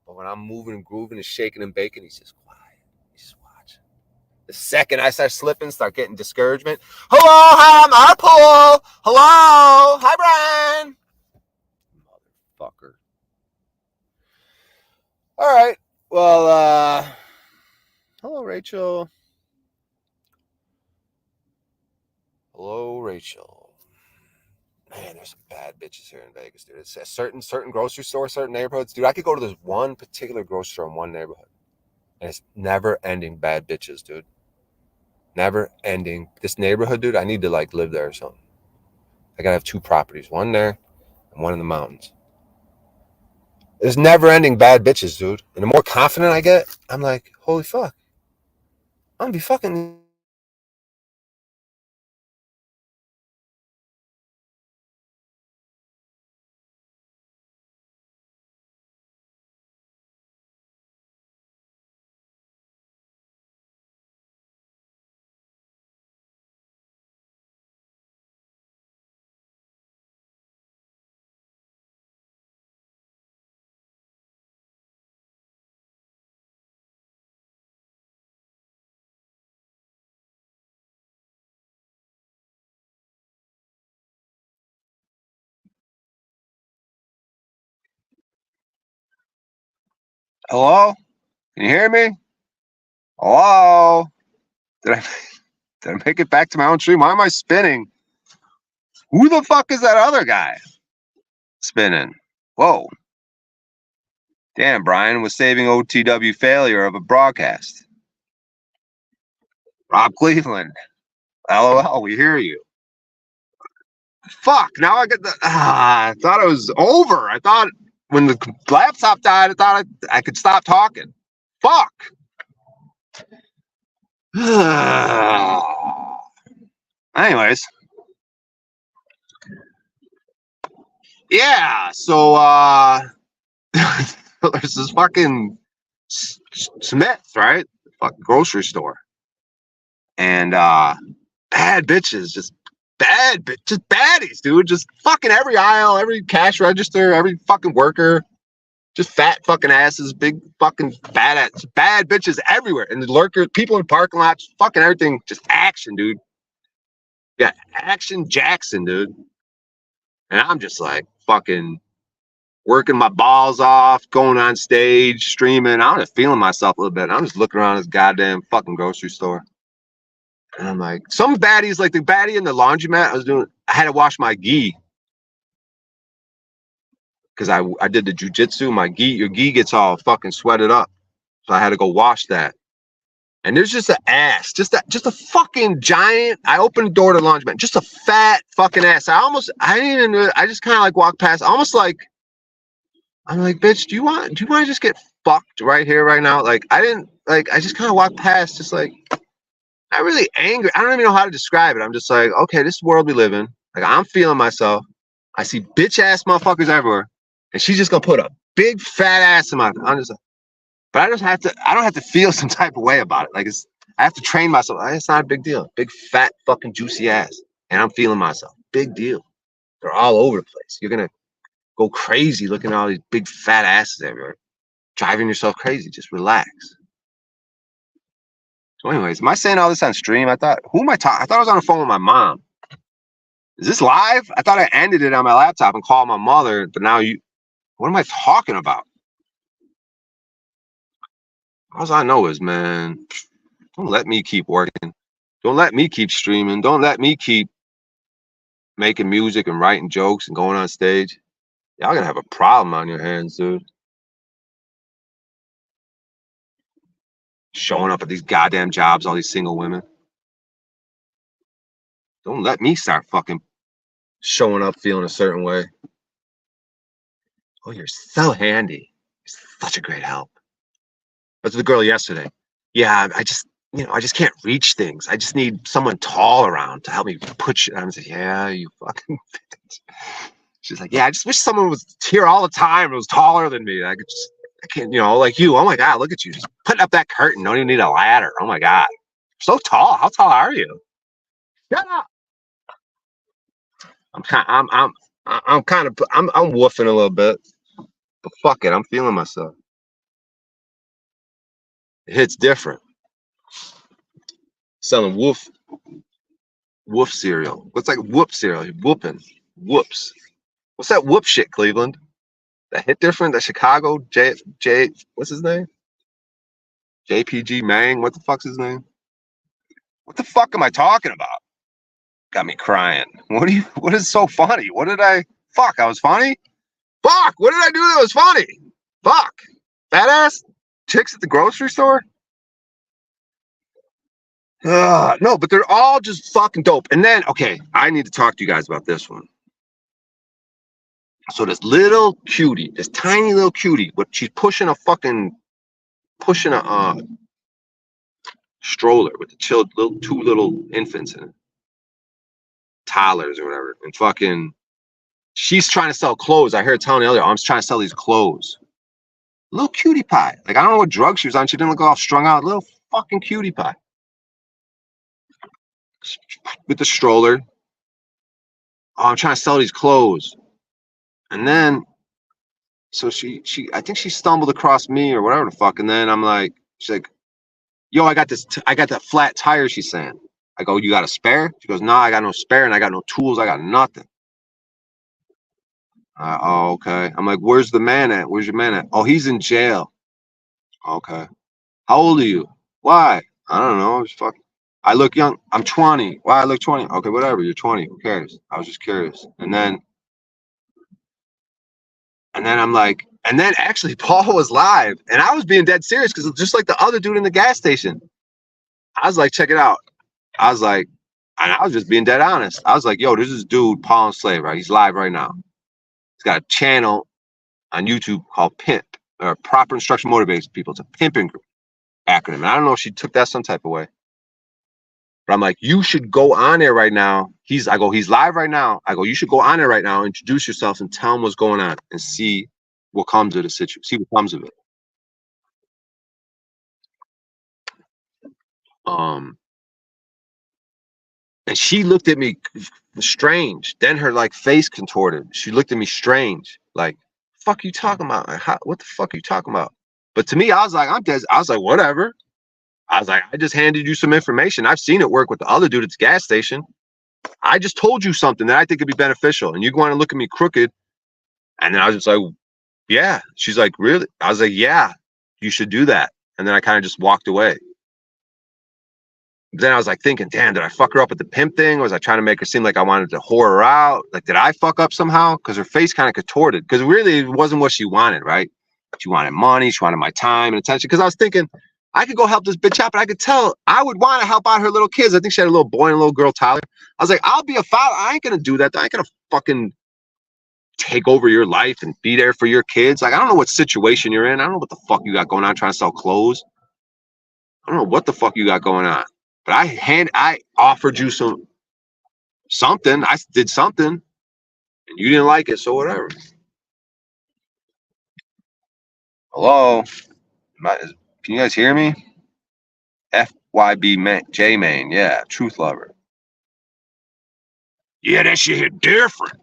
But when I'm moving and grooving and shaking and baking, he's just quiet. He's just watching. The second I start slipping, start getting discouragement. Hello, hi, I'm Arpool. Hello. Hi, Brian. Motherfucker. All right. Well, hello, Rachel. Hello, Rachel. Man, there's some bad bitches here in Vegas, dude. It's a certain grocery store, certain neighborhoods. Dude, I could go to this one particular grocery store in one neighborhood. And it's never ending bad bitches, dude. Never ending. This neighborhood, dude, I need to like live there or something. I gotta have 2 properties, one there and one in the mountains. There's never ending bad bitches, dude. And the more confident I get, I'm like, holy fuck. I'm gonna be fucking Hello? Can you hear me? Hello? Did I make it back to my own stream? Why am I spinning? Who the fuck is that other guy spinning? Whoa. Damn, Brian was saving OTW failure of a broadcast. Rob Cleveland. LOL, we hear you. Fuck, now I get the... I thought it was over. I thought when the laptop died, I thought I could stop talking. Fuck. Anyways. Yeah, so there's this fucking Smith, right? Fucking grocery store. And bad bitches, just baddies, dude. Just fucking every aisle, every cash register, every fucking worker. Just fat fucking asses, big fucking bad bitches everywhere. And the lurkers, people in parking lots, fucking everything, just action, dude. Yeah, Action Jackson, dude. And I'm just like fucking working my balls off, going on stage, streaming. I'm just feeling myself a little bit. I'm just looking around this goddamn fucking grocery store. And I'm like, some baddies, like the baddie in the laundromat, I had to wash my gi. Because I did the jujitsu, your gi gets all fucking sweated up. So I had to go wash that. And there's just an ass, just a fucking giant. I opened the door to the laundromat, just a fat fucking ass. I just kind of like walked past, almost like, I'm like, bitch, do you want to just get fucked right here, right now? Like, I just kind of walked past, just like, not really angry. I don't even know how to describe it. I'm just like, okay, this is the world we live in. Like, I'm feeling myself. I see bitch ass motherfuckers everywhere. And she's just gonna put a big fat ass in my, I'm just like, but I don't have to feel some type of way about it. Like, I have to train myself. It's not a big deal. Big fat fucking juicy ass. And I'm feeling myself. Big deal. They're all over the place. You're gonna go crazy looking at all these big fat asses everywhere. Driving yourself crazy. Just relax. So anyways, am I saying all this on stream? Who am I talking? I thought I was on the phone with my mom. Is this live? I thought I ended it on my laptop and called my mother, but now what am I talking about? All I know is, man, don't let me keep working. Don't let me keep streaming. Don't let me keep making music and writing jokes and going on stage. Y'all gonna have a problem on your hands, dude. Showing up at these goddamn jobs, all these single women. Don't let me start fucking showing up feeling a certain way. Oh, you're so handy. You're such a great help. That's the girl yesterday. Yeah, I just can't reach things. I just need someone tall around to help me push it. I'm like, yeah, you fucking bitch. She's like, yeah, I just wish someone was here all the time and was taller than me. I can't, like you. Oh my God, look at you. Just putting up that curtain. Don't even need a ladder. Oh my God. So tall. How tall are you? Shut up. I'm woofing a little bit. But fuck it. I'm feeling myself. It hits different. Selling woof cereal. What's like whoop cereal? You're whooping. Whoops. What's that whoop shit, Cleveland? That hit different? That Chicago what's his name? JPG Mang. What the fuck's his name? What the fuck am I talking about? Got me crying. What is so funny? Fuck, I was funny? Fuck, what did I do that was funny? Fuck. Badass chicks at the grocery store? No, but they're all just fucking dope. And then, okay, I need to talk to you guys about this one. So this little cutie, this tiny little cutie, but she's pushing a stroller with the two little infants in it, toddlers or whatever, and fucking, she's trying to sell clothes. I heard her telling the other, I'm trying to sell these clothes. Little cutie pie. Like, I don't know what drug she was on. She didn't look all strung out. Little fucking cutie pie with the stroller. Oh, I'm trying to sell these clothes. And then, so I think she stumbled across me or whatever the fuck. And then she's like, yo, I got that flat tire, she's saying. I go, you got a spare? She goes, no, I got no spare and I got no tools. I got nothing. Oh, okay. I'm like, where's the man at? Where's your man at? Oh, he's in jail. Okay. How old are you? Why? I don't know. Just fuck. I look young. I'm 20. Why I look 20? Okay, whatever. You're 20. Who cares? I was just curious. And then I'm like, and then actually Paul was live, and I was being dead serious because just like the other dude in the gas station, I was like, check it out. I was like, and I was just being dead honest. I was like, yo, this is dude Paul and Slave, right? He's live right now. He's got a channel on YouTube called Pimp, or Proper Instruction Motivates People. It's a pimping acronym. And I don't know if she took that some type of way. But I'm like, you should go on there right now. He's live right now. I go, you should go on there right now, introduce yourself and tell him what's going on and see what comes of the situation. See what comes of it. And she looked at me strange. Then her like face contorted. She looked at me strange. Like, fuck you talking about? What the fuck are you talking about? But to me, I was like, I'm dead. I was like, whatever. I was like, I just handed you some information. I've seen it work with the other dude at the gas station. I just told you something that I think could be beneficial. And you want to look at me crooked. And then I was just like, yeah. She's like, really? I was like, yeah, you should do that. And then I kind of just walked away. Then I was like thinking, damn, did I fuck her up with the pimp thing? Or was I trying to make her seem like I wanted to whore her out? Like, did I fuck up somehow? Because her face kind of contorted. Because really, it wasn't what she wanted, right? She wanted money. She wanted my time and attention. Because I was thinking, I could go help this bitch out, but I could tell I would want to help out her little kids. I think she had a little boy and a little girl, Tyler. I was like, I'll be a father. I ain't going to do that. I ain't going to fucking take over your life and be there for your kids. Like, I don't know what situation you're in. I don't know what the fuck you got going on trying to sell clothes. I don't know what the fuck you got going on. But I offered you something. I did something, and you didn't like it, so whatever. Hello, can you guys hear me? FYB J Main, yeah, truth lover. Yeah, that shit hit different.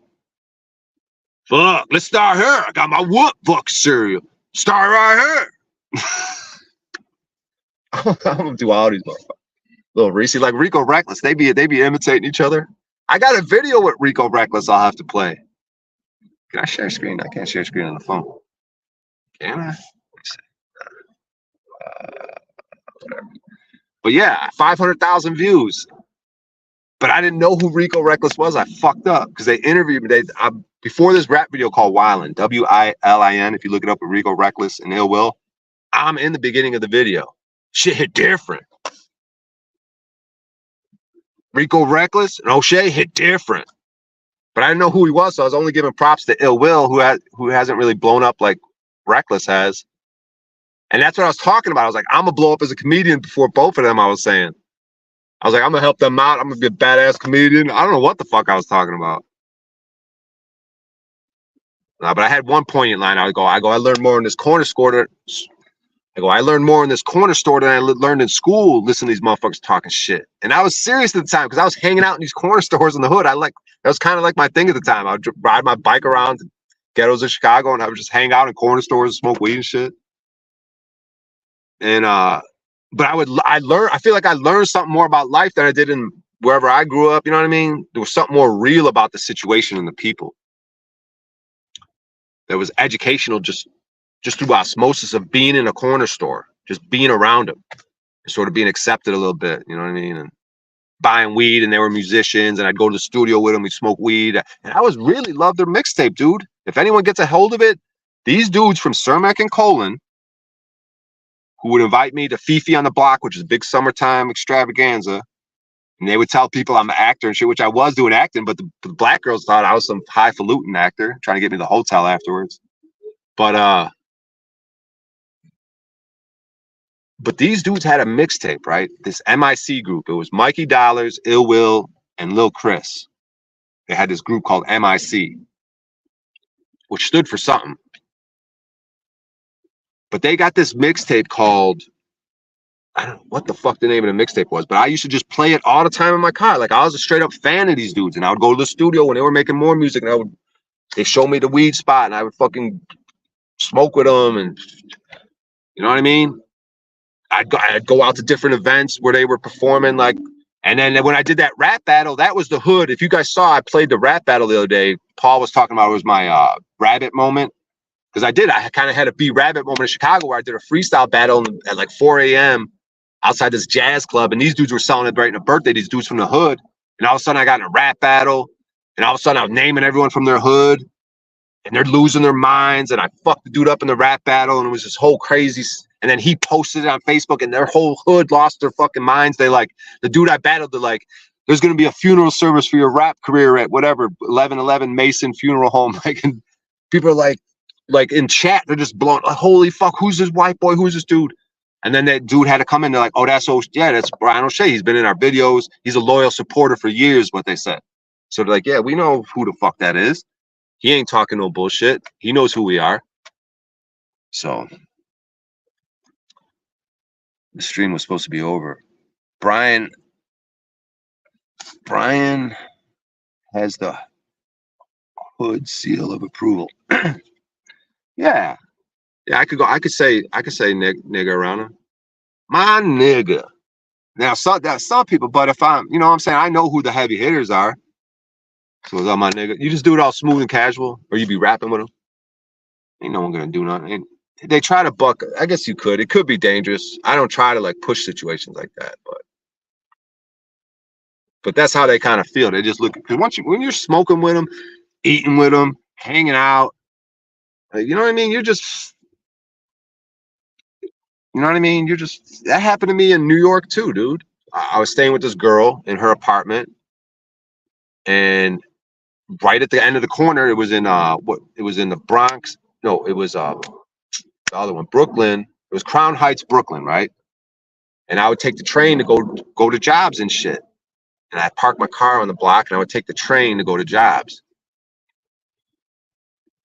Fuck, let's start here. I got my whoop fuck cereal. Start right here. I'm gonna do all these motherfuckers. Little Reese, like Rico Reckless, they be imitating each other. I got a video with Rico Reckless I'll have to play. Can I share screen? I can't share screen on the phone. Can I? Whatever. But yeah, 500,000 views. But I didn't know who Rico Reckless was. I fucked up because they interviewed me. Before this rap video called Wildin', WILIN. If you look it up with Rico Reckless and Ill Will, I'm in the beginning of the video. Shit hit different. Rico Reckless and O'Shea hit different. But I didn't know who he was, so I was only giving props to Ill Will, who hasn't really blown up like Reckless has. And that's what I was talking about. I was like, I'm gonna blow up as a comedian before both of them. I was saying, I'm gonna help them out. I'm gonna be a badass comedian. I don't know what the fuck I was talking about. But I had one poignant line. I learned more in this corner store. I learned more in this corner store than I learned in school. Listening to these motherfuckers talking shit. And I was serious at the time because I was hanging out in these corner stores in the hood. That was kind of like my thing at the time. I would ride my bike around the ghettos of Chicago and I would just hang out in corner stores and smoke weed and shit. And but I feel like I learned something more about life than I did in wherever I grew up. You know what I mean? There was something more real about the situation and the people. That was educational just through osmosis of being in a corner store, just being around them, sort of being accepted a little bit, you know what I mean? And buying weed, and they were musicians, and I'd go to the studio with them, we'd smoke weed. And I was really loved their mixtape, dude. If anyone gets a hold of it, these dudes from Cermak and Colon, who would invite me to Fifi on the Block, which is a big summertime extravaganza, and they would tell people I'm an actor and shit, which I was doing acting, but the black girls thought I was some highfalutin actor trying to get me to the hotel afterwards. But these dudes had a mixtape, right? This MIC group. It was Mikey Dollars, Ill Will, and Lil Chris. They had this group called MIC, which stood for something. But they got this mixtape called, I don't know what the fuck the name of the mixtape was, but I used to just play it all the time in my car. Like, I was a straight up fan of these dudes, and I would go to the studio when they were making more music, and they show me the weed spot, and I would fucking smoke with them, and you know what I mean? I'd go out to different events where they were performing, like, and then when I did that rap battle, that was the hood. If you guys saw, I played the rap battle the other day. Paul was talking about it was my rabbit moment. Because I kind of had a B Rabbit moment in Chicago where I did a freestyle battle at like 4 a.m. outside this jazz club, and these dudes were celebrating a birthday. These dudes from the hood, and all of a sudden I got in a rap battle, and all of a sudden I was naming everyone from their hood, and they're losing their minds, and I fucked the dude up in the rap battle, and it was this whole crazy. And then he posted it on Facebook, and their whole hood lost their fucking minds. They like the dude I battled. They're like, "There's gonna be a funeral service for your rap career at whatever 1111 Mason Funeral Home." Like, and people are like in chat, they're just blowing. Like, holy fuck, who's this white boy? Who's this dude? And then that dude had to come in. They're like, "Oh, that's Brian O'Shea. He's been in our videos. He's a loyal supporter for years." What they said. So they're like, "Yeah, we know who the fuck that is. He ain't talking no bullshit. He knows who we are." So the stream was supposed to be over. Brian has the hood seal of approval. Yeah. I could say nigga around him. My nigga. Now some people, but if I'm, you know what I'm saying, I know who the heavy hitters are. So it's all my nigga. You just do it all smooth and casual, or you be rapping with them. Ain't no one gonna do nothing. They try to buck. I guess you could. It could be dangerous. I don't try to like push situations like that, but that's how they kind of feel. They just look, because when you're smoking with them, eating with them, hanging out, like, you know what I mean? You're just, you know what I mean? That happened to me in New York too, dude. I was staying with this girl in her apartment, and right at the end of the corner, it was in the Bronx. No, it was the other one, Brooklyn. It was Crown Heights, Brooklyn, right? And I would take the train to go to jobs and shit. And I parked my car on the block, and I would take the train to go to jobs.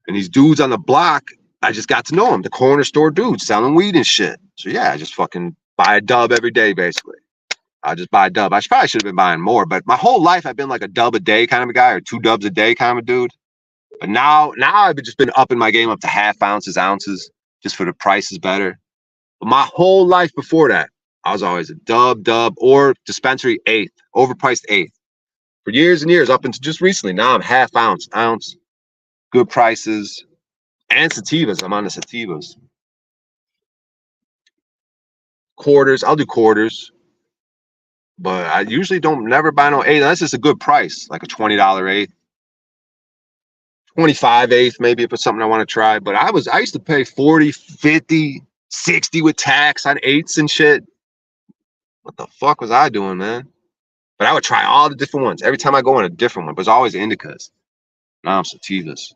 And these dudes on the block, I just got to know them. The corner store dudes selling weed and shit. So yeah, I just fucking buy a dub every day, basically. I just buy a dub. I probably should have been buying more, but my whole life I've been like a dub a day kind of a guy, or 2 dubs a day kind of a dude. But now I've just been upping my game up to half ounces, just for the price is better. But my whole life before that, I was always a dub, or dispensary eighth, overpriced eighth. For years and years, up until just recently. Now I'm half ounce, good prices, and sativas. I'm on the sativas. Quarters, I'll do quarters. But I usually never buy no eighth unless it's a good price, like a $20 eighth. 25 eighth, maybe if it's something I want to try. But I used to pay 40, 50, 60 with tax on eighths and shit. What the fuck was I doing, man? But I would try all the different ones. Every time I go in a different one, but it's always indicas. Now I'm sativas.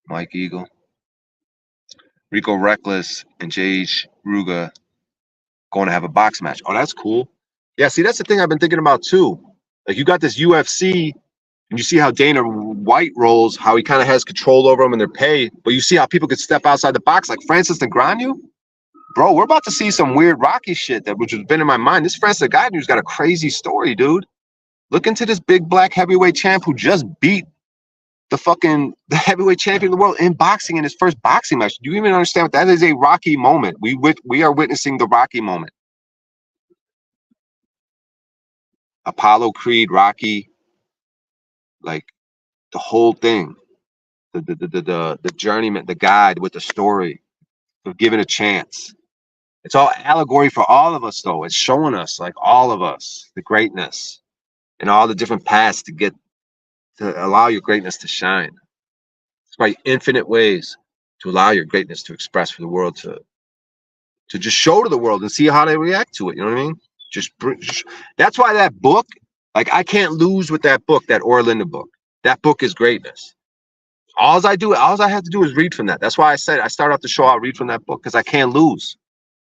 Mike Eagle. Rico Reckless and J.H. Ruga going to have a box match. Oh, that's cool. Yeah, see, that's the thing I've been thinking about too. Like, you got this UFC, and you see how Dana White rolls, how he kind of has control over them and their pay. But you see how people could step outside the box, like Francis Ngannou. Bro, we're about to see some weird Rocky shit which has been in my mind. This Francis Ngannou's got a crazy story, dude. Look into this big black heavyweight champ who just beat the heavyweight champion of the world in boxing in his first boxing match. Do you even understand what that is? A Rocky moment. We are witnessing the Rocky moment. Apollo Creed, Rocky, like the whole thing. The journeyman, the guide with the story of giving a chance. It's all allegory for all of us, though. It's showing us, like all of us, the greatness and all the different paths to allow your greatness to shine. It's by infinite ways to allow your greatness to express for the world to just show to the world and see how they react to it. You know what I mean? That's why that book, like, I can't lose with that book, that Oera Linda book. That book is greatness. All I have to do is read from that. That's why I said I start off the show, I'll read from that book, because I can't lose.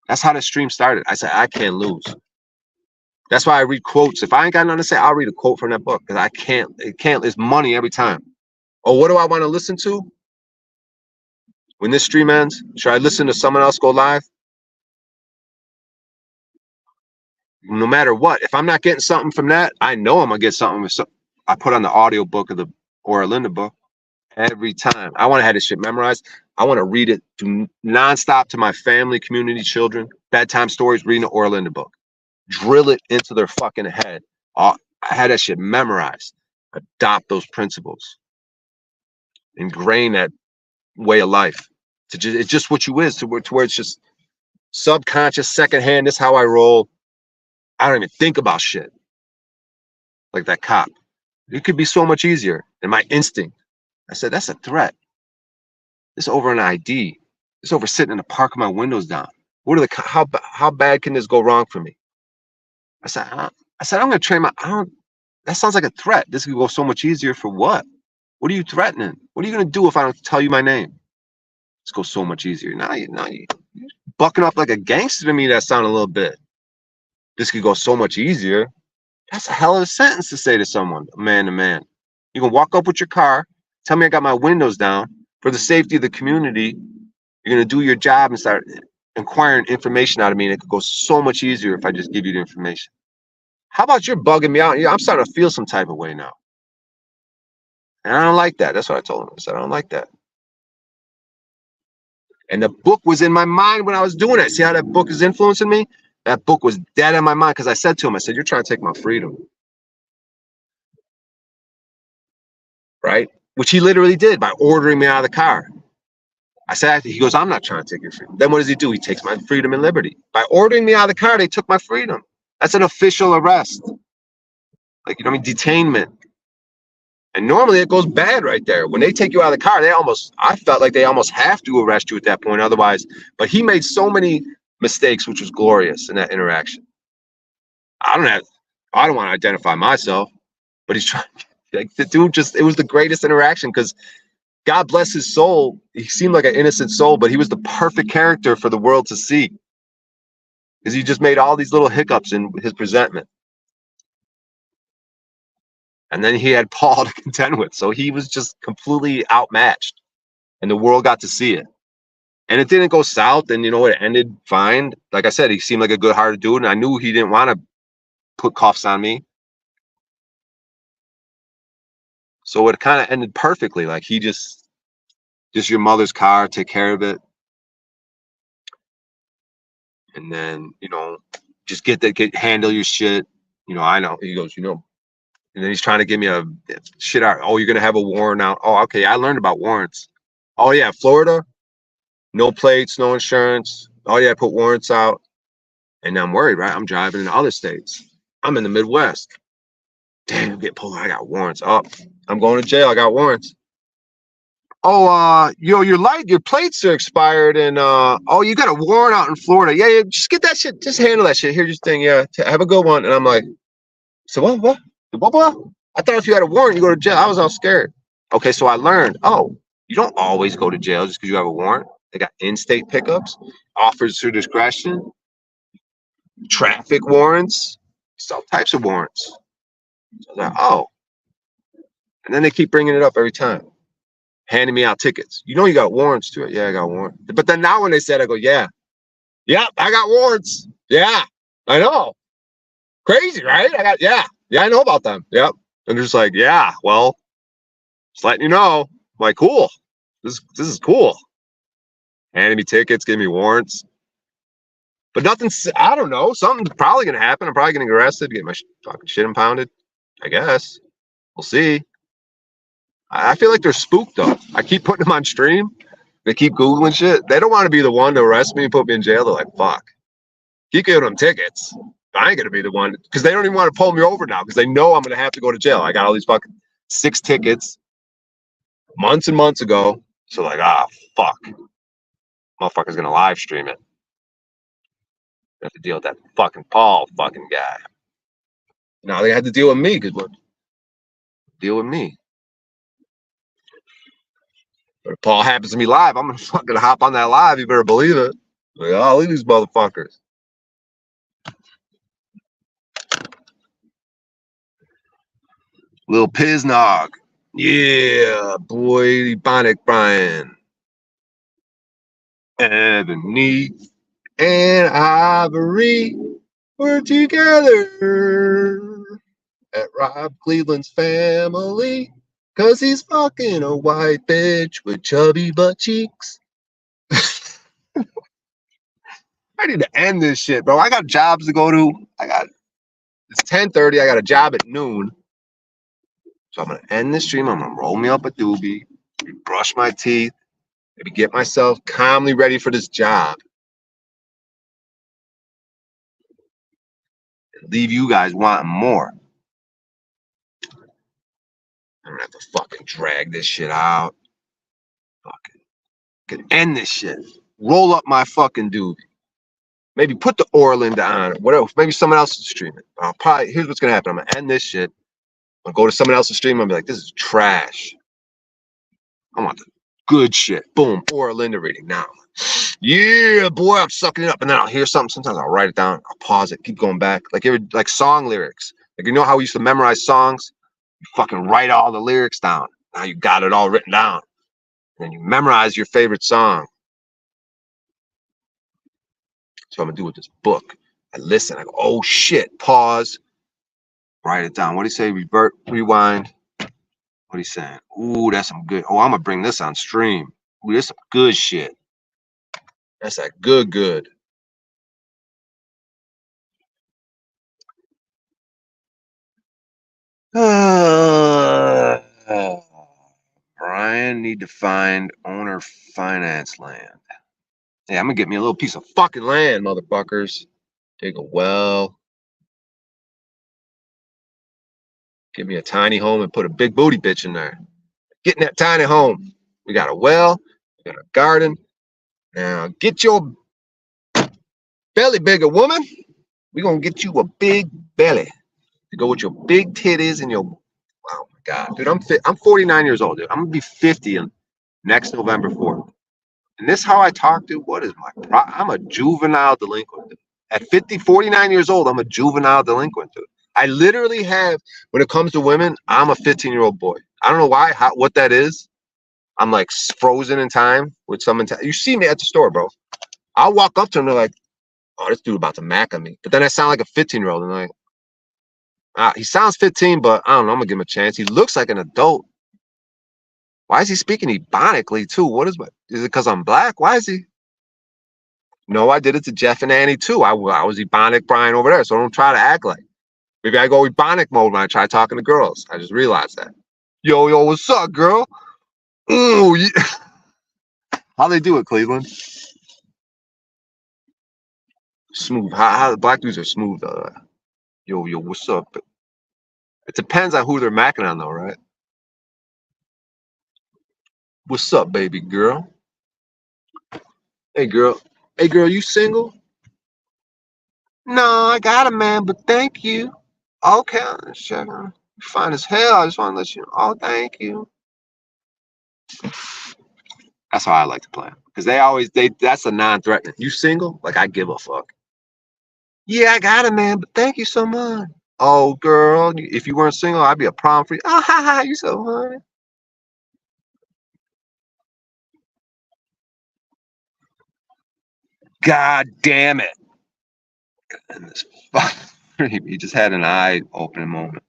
That's how the stream started. I said, I can't lose. That's why I read quotes. If I ain't got nothing to say, I'll read a quote from that book, because it's money every time. Oh, what do I want to listen to? When this stream ends, should I listen to someone else go live? No matter what, if I'm not getting something from that, I know I'm gonna get something. I put on the audio book of the Oera Linda book every time. I want to have this shit memorized. I want to read it nonstop to my family, community, children, bedtime stories, reading the Oera Linda book. Drill it into their fucking head. I had that shit memorized. Adopt those principles. ingrain that way of life. It's just what you is to where it's just subconscious, secondhand. This is how I roll. I don't even think about shit like that cop. It could be so much easier. And my instinct, I said, that's a threat. This over an ID. This over sitting in the park with my windows down. What are the how bad can this go wrong for me? I said, I'm gonna train that sounds like a threat. This could go so much easier for what? What are you threatening? What are you gonna do if I don't tell you my name? This goes so much easier. Now you're bucking up like a gangster to me. That sounded a little bit. This could go so much easier. That's a hell of a sentence to say to someone, man to man. You can walk up with your car, tell me I got my windows down for the safety of the community. You're gonna do your job and start inquiring information out of me, and it could go so much easier if I just give you the information. How about you're bugging me out? Yeah, I'm starting to feel some type of way now. And I don't like that. That's what I told him. I said, I don't like that. And the book was in my mind when I was doing it. See how that book is influencing me? That book was dead in my mind because I said to him, I said, you're trying to take my freedom. Right? Which he literally did by ordering me out of the car. I said, he goes, I'm not trying to take your freedom. Then what does he do? He takes my freedom and liberty. By ordering me out of the car, they took my freedom. That's an official arrest. Like, you know what I mean? Detainment. And normally it goes bad right there. When they take you out of the car, I felt like they almost have to arrest you at that point. Otherwise, but he made so many mistakes, which was glorious in that interaction. I don't want to identify myself, but he's trying. Like, the dude it was the greatest interaction because God bless his soul. He seemed like an innocent soul, but he was the perfect character for the world to see. Because he just made all these little hiccups in his presentment. And then he had Paul to contend with. So he was just completely outmatched. And the world got to see it. And it didn't go south. And, it ended fine. Like I said, he seemed like a good-hearted dude. And I knew he didn't want to put cuffs on me. So it kind of ended perfectly. Like he just your mother's car, take care of it. And then, just handle your shit. I know. He goes, and then he's trying to give me a shit out. Oh, you're going to have a warrant out. Oh, okay. I learned about warrants. Oh, yeah. Florida, no plates, no insurance. Oh, yeah. I put warrants out. And I'm worried, right? I'm driving in other states. I'm in the Midwest. Damn, get pulled. I got warrants. Oh, I'm going to jail. I got warrants. Oh, your plates are expired, and you got a warrant out in Florida. Yeah, just get that shit. Just handle that shit. Here's your thing. Yeah, have a good one. And I'm like, so what? I thought if you had a warrant, you go to jail. I was all scared. Okay, so I learned. Oh, you don't always go to jail just because you have a warrant. They got in-state pickups, officer discretion, traffic warrants, all types of warrants. So I was like, oh, and then they keep bringing it up every time. Handing me out tickets. You got warrants to it. Yeah, I got warrants. But then now when they said, I go, yeah, I got warrants. Yeah, I know. Crazy, right? Yeah, I know about them. Yep. And they're just like, yeah, well, just letting you know. I'm like, cool. This is cool. Handing me tickets, giving me warrants. But nothing's, I don't know. Something's probably going to happen. I'm probably going to get arrested, get my fucking shit impounded. I guess. We'll see. I feel like they're spooked though. I keep putting them on stream. They keep Googling shit. They don't want to be the one to arrest me and put me in jail. They're like, fuck. Keep giving them tickets. I ain't going to be the one because they don't even want to pull me over now because they know I'm going to have to go to jail. I got all these fucking 6 tickets months and months ago. So like, fuck. Motherfucker's going to live stream it. I have to deal with that fucking Paul fucking guy. Now they had to deal with me because what? Deal with me. But if Paul happens to be live, I'm gonna fucking hop on that live. You better believe it. Like, oh, look at these motherfuckers. Little Piznog. Yeah, boy, Ebonic Brian. Ebony and Ivory were together at Rob Cleveland's family. Cause he's fucking a white bitch with chubby butt cheeks. I need to end this shit, bro. I got jobs to go to. It's 10:30. I got a job at noon. So I'm gonna end this stream. I'm gonna roll me up a doobie. brush my teeth, maybe get myself calmly ready for this job, and leave you guys wanting more. I'm gonna have to fucking drag this shit out. Fucking end this shit. Roll up my fucking doobie. Maybe put the Oera Linda on it. Whatever. Maybe someone else is streaming. Here's what's gonna happen. I'm gonna end this shit. I'll go to someone else's stream and be like, this is trash. I want the good shit. Boom. Oera Linda reading now. Yeah, boy, I'm sucking it up. And then I'll hear something. Sometimes I'll write it down. I'll pause it. Keep going back. Like song lyrics. Like, you know how we used to memorize songs? You fucking write all the lyrics down. Now you got it all written down. And then you memorize your favorite song. So I'm gonna do with this book. I listen. I go, oh shit. Pause. Write it down. What do you say? Revert, rewind. What are you saying? Ooh, that's some good. Oh, I'm gonna bring this on stream. Ooh, this some good shit. That's that good. Brian, need to find owner finance land. Yeah, I'm gonna get me a little piece of fucking land, motherfuckers. Dig a well. Give me a tiny home and put a big booty bitch in there. Get in that tiny home. We got a well. We got a garden. Now get your belly bigger, woman. We're gonna get you a big belly to go with your big titties and your. Oh my god, dude, I'm 49 years old, dude. I'm gonna be 50 in next November 4th. And this how I talk, dude. What is I'm a juvenile delinquent. Dude. At 49 years old, I'm a juvenile delinquent, dude. I literally have, when it comes to women, I'm a 15-year-old boy. I don't know why, what that is. I'm like frozen in time with someone. You see me at the store, bro. I'll walk up to them, they're like, oh, this dude about to mac on me. But then I sound like a 15-year-old, and they're like, he sounds 15, but I don't know. I'm gonna give him a chance. He looks like an adult. Why is he speaking ebonically too? Is it because I'm black? Why is he? No, I did it to Jeff and Annie too. I was ebonic Brian over there, so don't try to act like. Maybe I go ebonic mode when I try talking to girls. I just realized that. Yo, what's up, girl? Ooh, yeah. How they do it, Cleveland? Smooth. How the black dudes are smooth. Yo, what's up? It depends on who they're macking on, though, right? What's up, baby girl? Hey, girl. Hey, girl, you single? No, I got a man, but thank you. Okay, check on. You fine as hell. I just want to let you know. Oh, thank you. That's how I like to play. Because that's a non-threatening. You single? Like, I give a fuck. Yeah, I got a man, but thank you so much. Oh, girl, if you weren't single, I'd be a prom for you. Oh, ha, ha, you so funny. God damn it. And this he just had an eye-opening moment.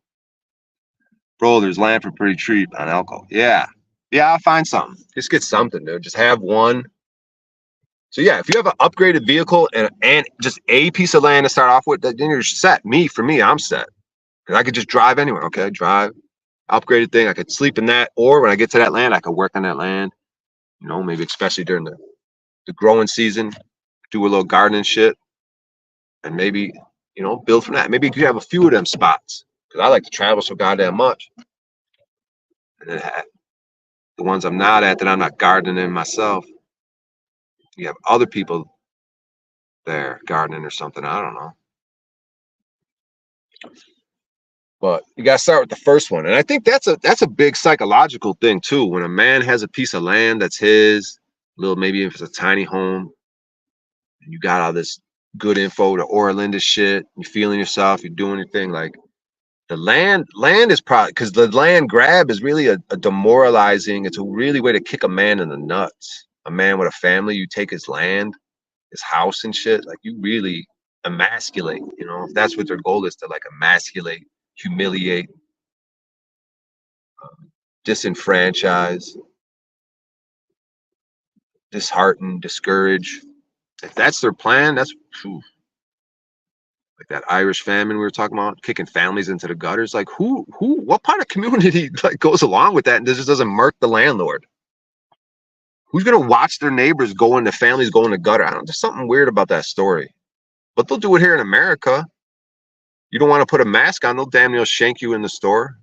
Bro, there's land for pretty cheap on Elko. Yeah. Yeah, I'll find something. Just get something, dude. Just have one. So yeah, if you have an upgraded vehicle and just a piece of land to start off with, then you're set. For me, I'm set. Because I could just drive anywhere, okay? Drive, upgraded thing. I could sleep in that. Or when I get to that land, I could work on that land. You know, maybe especially during the growing season, do a little gardening shit. And maybe, you know, build from that. Maybe you could have a few of them spots. Because I like to travel so goddamn much. And then the ones I'm not at that I'm not gardening in myself, you have other people there gardening or something. I don't know. But you gotta start with the first one. And I think that's a big psychological thing too. When a man has a piece of land that's his, maybe if it's a tiny home, and you got all this good info, the Oera Linda shit, you're feeling yourself, you're doing your thing, like the land is probably, because the land grab is really a demoralizing, it's a really way to kick a man in the nuts. A man with a family, you take his land, his house and shit, like you really emasculate, you know, if that's what their goal is, to like emasculate, humiliate, disenfranchise, dishearten, discourage. If that's their plan, that's like that Irish famine we were talking about, kicking families into the gutters. Like what part of community like goes along with that and just doesn't murk the landlord? Who's gonna watch their neighbors go into families go in the gutter? I don't. There's something weird about that story. But they'll do it here in America. You don't want to put a mask on, they'll damn near shank you in the store.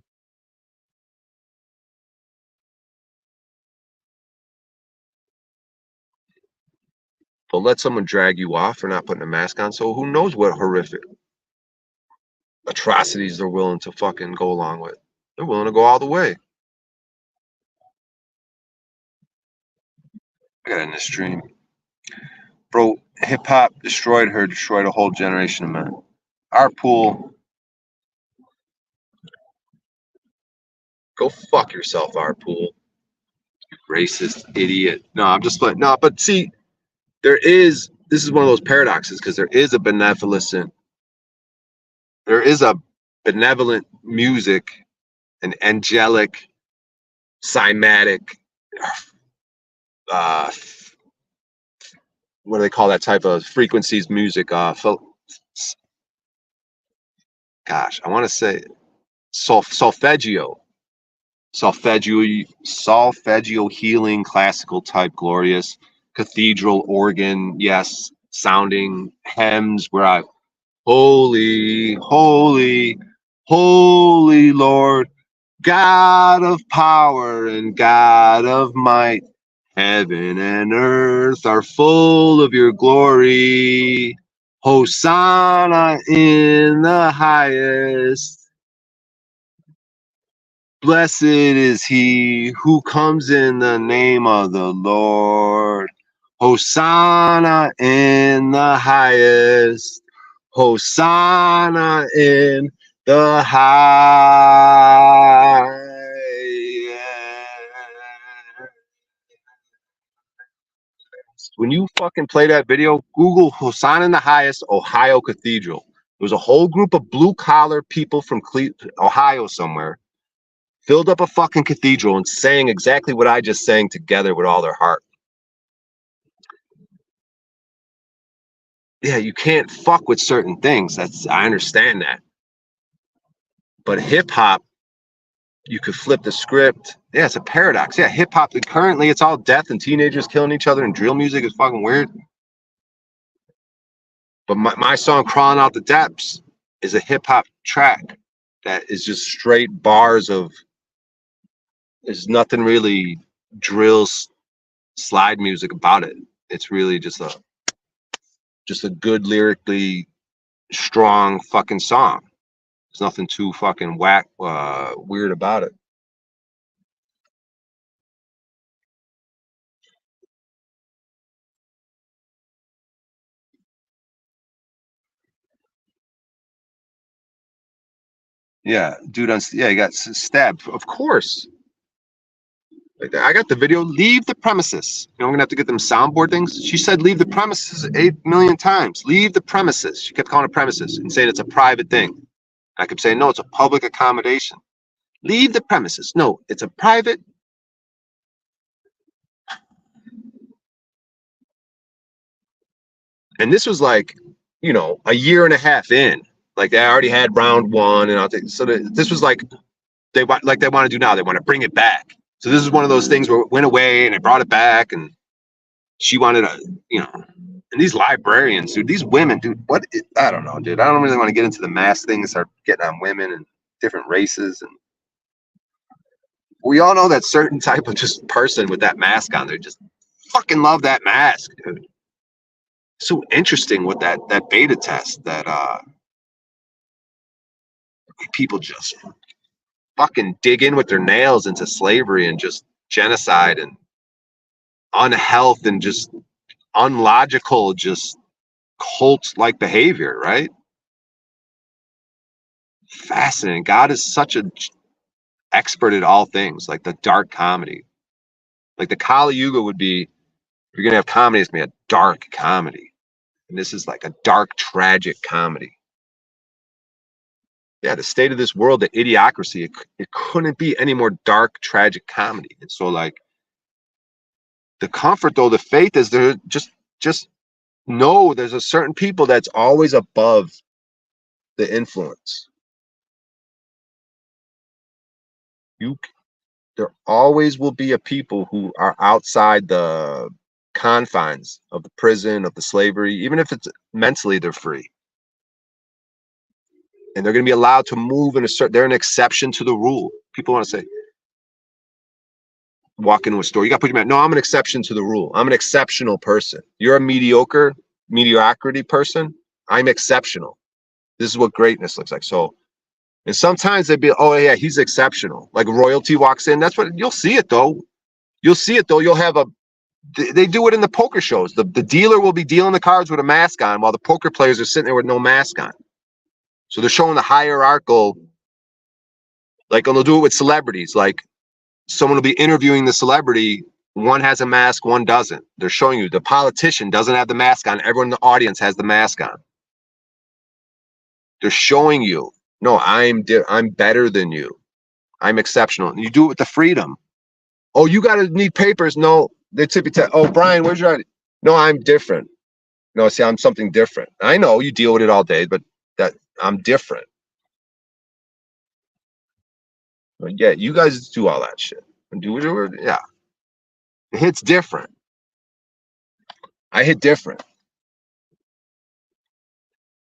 They'll let someone drag you off for not putting a mask on. So who knows what horrific atrocities they're willing to fucking go along with. They're willing to go all the way. I got in this stream. Bro, hip hop destroyed a whole generation of men. Our pool. Go fuck yourself, our pool. You racist idiot. No, I'm just like, no, but see, this is one of those paradoxes because there is a benevolent music, an angelic, cymatic, what do they call that type of frequencies music? Gosh, I want to say solfeggio healing, classical type, glorious, cathedral organ, yes, sounding hymns where I, holy, holy, holy Lord, God of power and God of might, heaven and earth are full of your glory. Hosanna in the highest. Blessed is he who comes in the name of the Lord. Hosanna in the highest. Hosanna in the highest. When you fucking play that video, Google Hosanna in the highest Ohio Cathedral. There was a whole group of blue collar people from Ohio somewhere, filled up a fucking cathedral and sang exactly what I just sang together with all their heart. Yeah, you can't fuck with certain things. I understand that. But hip hop, you could flip the script. Yeah, it's a paradox. Yeah, hip hop, currently it's all death and teenagers killing each other and drill music is fucking weird. But my song Crawling Out the Depths is a hip hop track that is just straight bars of, there's nothing really drills slide music about it. It's really just a good lyrically strong fucking song. There's nothing too fucking weird about it. Yeah, dude, he got stabbed. Of course. Like, I got the video. Leave the premises. You know, I'm gonna have to get them soundboard things. She said, "Leave the premises" 8 million times. Leave the premises. She kept calling it premises and saying it's a private thing. I kept saying, no, it's a public accommodation. Leave the premises. No, it's a private. And this was like, you know, a year and a half in. Like they already had round one, and so this was like they want to do now. They want to bring it back. So this is one of those things where it went away and they brought it back, and she wanted to, you know. And these librarians, dude, these women, dude, I don't know, dude. I don't really want to get into the mass thing and start getting on women and different races. And we all know that certain type of just person with that mask on, they just fucking love that mask, dude. So interesting with that beta test that people just fucking dig in with their nails into slavery and just genocide and unhealth and just unlogical, just cult-like behavior, right? Fascinating. God is such an expert at all things, like the dark comedy. Like the Kali Yuga would be, if you're gonna have comedy, it's gonna be a dark comedy. And this is like a dark, tragic comedy. Yeah, the state of this world, the idiocracy, it couldn't be any more dark, tragic comedy. And so like the comfort though, the faith is there, just know there's a certain people that's always above the influence. there always will be a people who are outside the confines of the prison, of the slavery, even if it's mentally they're free. And they're going to be allowed to move in a certain, they're an exception to the rule. People want to say, walk into a store, you got to put your man. No, I'm an exception to the rule. I'm an exceptional person. You're a mediocrity person. I'm exceptional. This is what greatness looks like. So, and sometimes they'd be, oh yeah, he's exceptional. Like royalty walks in. That's what you'll see it though. You'll see it though. You'll have they do it in the poker shows. The dealer will be dealing the cards with a mask on while the poker players are sitting there with no mask on. So they're showing the hierarchical, like they'll do it with celebrities. Like someone will be interviewing the celebrity. One has a mask, one doesn't. They're showing you the politician doesn't have the mask on. Everyone in the audience has the mask on. They're showing you, no, I'm better than you. I'm exceptional. And you do it with the freedom. Oh, you got to need papers. No, they tip you. Oh, Brian, where's your ID? No, I'm different. No, see, I'm something different. I know you deal with it all day, but that I'm different. But yeah, you guys do all that shit. And do it. Yeah. It hits different. I hit different.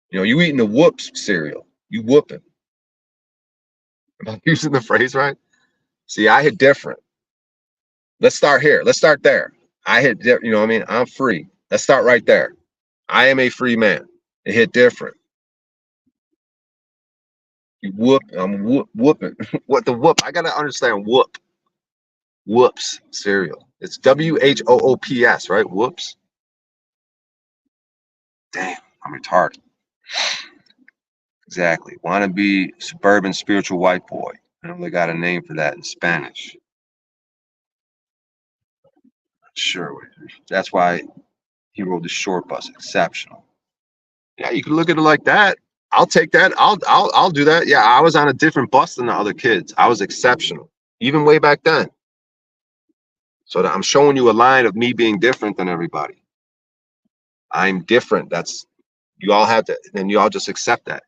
You know, you eating the whoops cereal. You whooping. Am I using the phrase right? See, I hit different. Let's start here. Let's start there. I hit, you know what I mean? I'm free. Let's start right there. I am a free man. It hit different. You whoop, I'm whooping. What the whoop? I gotta understand whoop. Whoops cereal. It's WHOOPS, right? Whoops. Damn, I'm retarded. Exactly. Want to be suburban spiritual white boy. I don't really got a name for that in Spanish. Sure. That's why he rode the short bus. Exceptional. Yeah, you can look at it like that. I'll take that. I'll do that. Yeah, I was on a different bus than the other kids. I was exceptional, even way back then. So that I'm showing you a line of me being different than everybody. I'm different. That's, you all have to, and you all just accept that.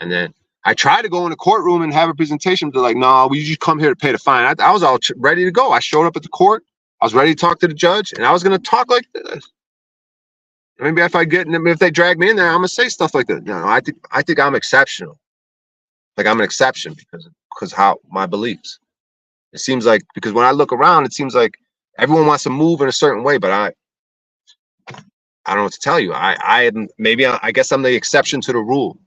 And then I tried to go in the courtroom and have a presentation. They're like, no, we just come here to pay the fine. I was all ready to go. I showed up at the court. I was ready to talk to the judge, and I was going to talk like this. Maybe if they drag me in there, I'm gonna say stuff like that. No, I think I'm exceptional. Like I'm an exception because how my beliefs. It seems like, because when I look around, it seems like everyone wants to move in a certain way, but I don't know what to tell you. I guess I'm the exception to the rule.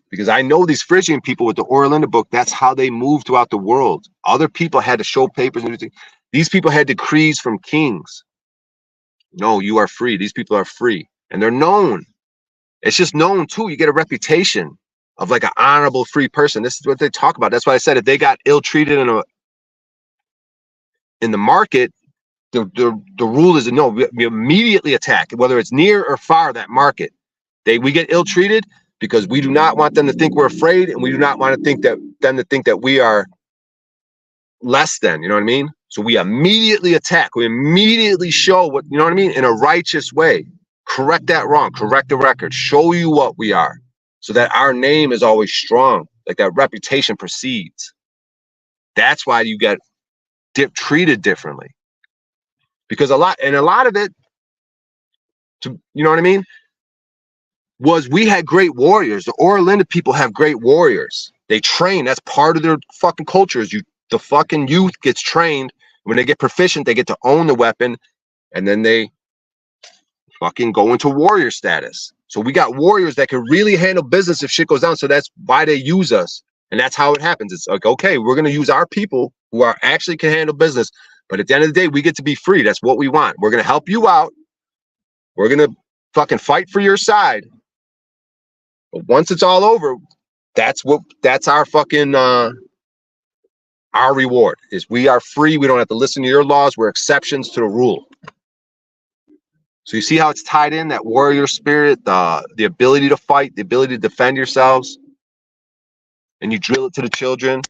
Because I know these Phrygian people with the Oera Linda book, that's how they moved throughout the world. Other people had to show papers and everything. These people had decrees from kings. No, you are free. These people are free. And they're known. It's just known too. You get a reputation of like an honorable, free person. This is what they talk about. That's why I said if they got ill-treated in the market, the rule is no, we immediately attack, whether it's near or far that market. We get ill-treated because we do not want them to think we're afraid, and we do not want to think that we are less than, you know what I mean? So we immediately attack. We immediately show what, you know what I mean? In a righteous way. Correct that wrong. Correct the record. Show you what we are so that our name is always strong. Like that reputation precedes. That's why you get treated differently. Because a lot of it, you know what I mean? Was we had great warriors. The Oera Linda people have great warriors. They train. That's part of their fucking culture. The fucking youth gets trained. When they get proficient, they get to own the weapon, and then they fucking go into warrior status. So we got warriors that can really handle business if shit goes down. So that's why they use us. And that's how it happens. It's like, okay, we're going to use our people who are actually can handle business. But at the end of the day, we get to be free. That's what we want. We're going to help you out. We're going to fucking fight for your side. But once it's all over, that's our fucking, our reward is we are free. We don't have to listen to your laws. We're exceptions to the rule. So you see how it's tied in, that warrior spirit, the ability to fight, the ability to defend yourselves. And you drill it to the children.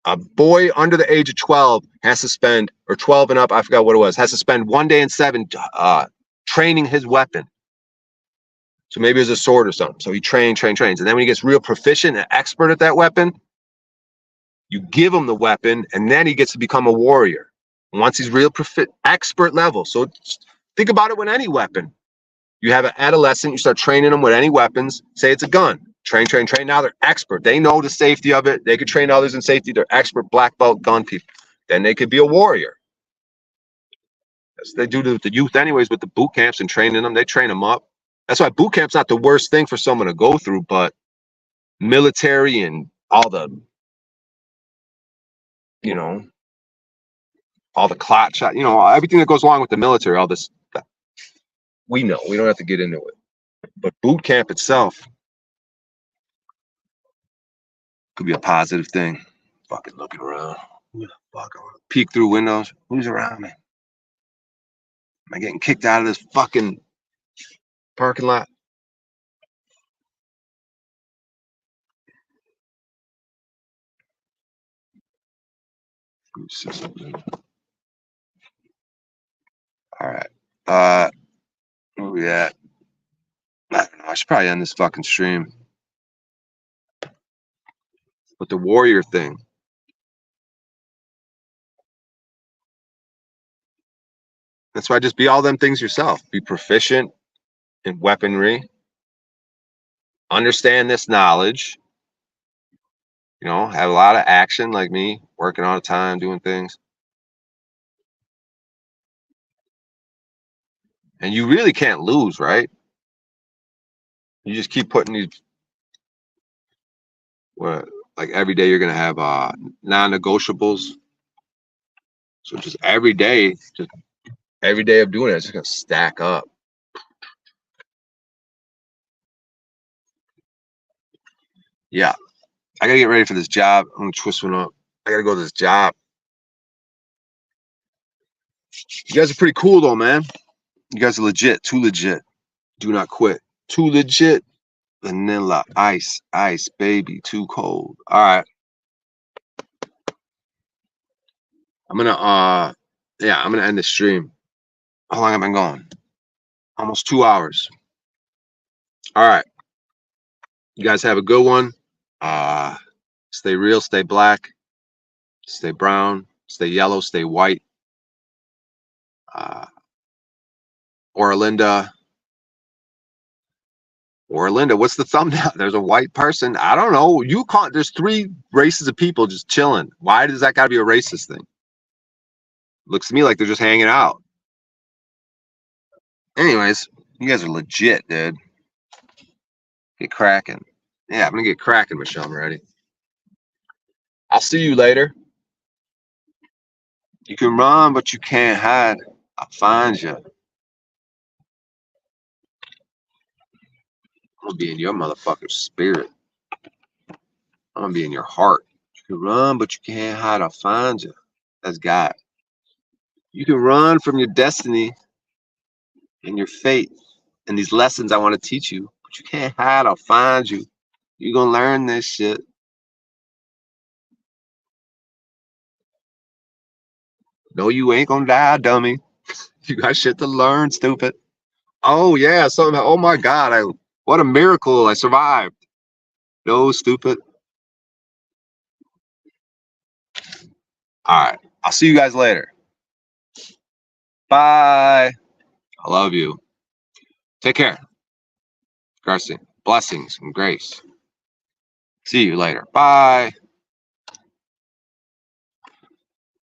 A boy under the age of 12 has to spend, or 12 and up, I forgot what it was, has to spend 1 day in 7 training his weapon. So maybe it's a sword or something. So he trains. And then when he gets real proficient and expert at that weapon, You give him the weapon, and then he gets to become a warrior. Once he's real expert level. So think about it with any weapon. You have an adolescent, you start training them with any weapons. Say it's a gun. Train. Now they're expert. They know the safety of it. They could train others in safety. They're expert black belt gun people. Then they could be a warrior. That's what they do to the youth anyways with the boot camps and training them. They train them up. That's why boot camp's not the worst thing for someone to go through, but military and all the, you know, all the clot shot, you know, everything that goes along with the military, all this, we know. We don't have to get into it. But boot camp itself could be a positive thing. Fucking looking around. Who the fuck? I want to peek through windows. Who's around me? Am I getting kicked out of this fucking parking lot? All right. Where we at? I don't know. I should probably end this fucking stream. But the warrior thing. That's why just be all them things yourself. Be proficient in weaponry. Understand this knowledge. You know, have a lot of action like me, working all the time, doing things. And you really can't lose, right? You just keep putting these, like every day you're going to have non-negotiables. So just every day of doing it, it's just going to stack up. Yeah. I got to get ready for this job. I'm going to twist one up. I got to go to this job. You guys are pretty cool though, man. You guys are legit. Too legit. Do not quit. Too legit. Vanilla. Ice. Ice, baby. Too cold. All right. I'm going to end the stream. How long have I been going? Almost 2 hours. All right. You guys have a good one. Stay real, stay black, stay brown, stay yellow, stay white. Oera Linda. Oera Linda, what's the thumbnail? There's a white person. I don't know. You can't. There's 3 races of people just chilling. Why does that got to be a racist thing? Looks to me like they're just hanging out. Anyways, you guys are legit, dude. Get cracking. Yeah, I'm gonna get cracking, Michelle. I'm ready. I'll see you later. You can run, but you can't hide. I'll find you. I'm gonna be in your motherfucking spirit. I'm gonna be in your heart. You can run, but you can't hide. I'll find you. That's God. You can run from your destiny and your fate and these lessons I want to teach you, but you can't hide. I'll find you. You're gonna learn this shit. No, you ain't gonna die, dummy. You got shit to learn, stupid. Oh yeah, something. Oh my God! What a miracle! I survived. No, stupid. All right, I'll see you guys later. Bye. I love you. Take care. Blessings and grace. See you later. Bye.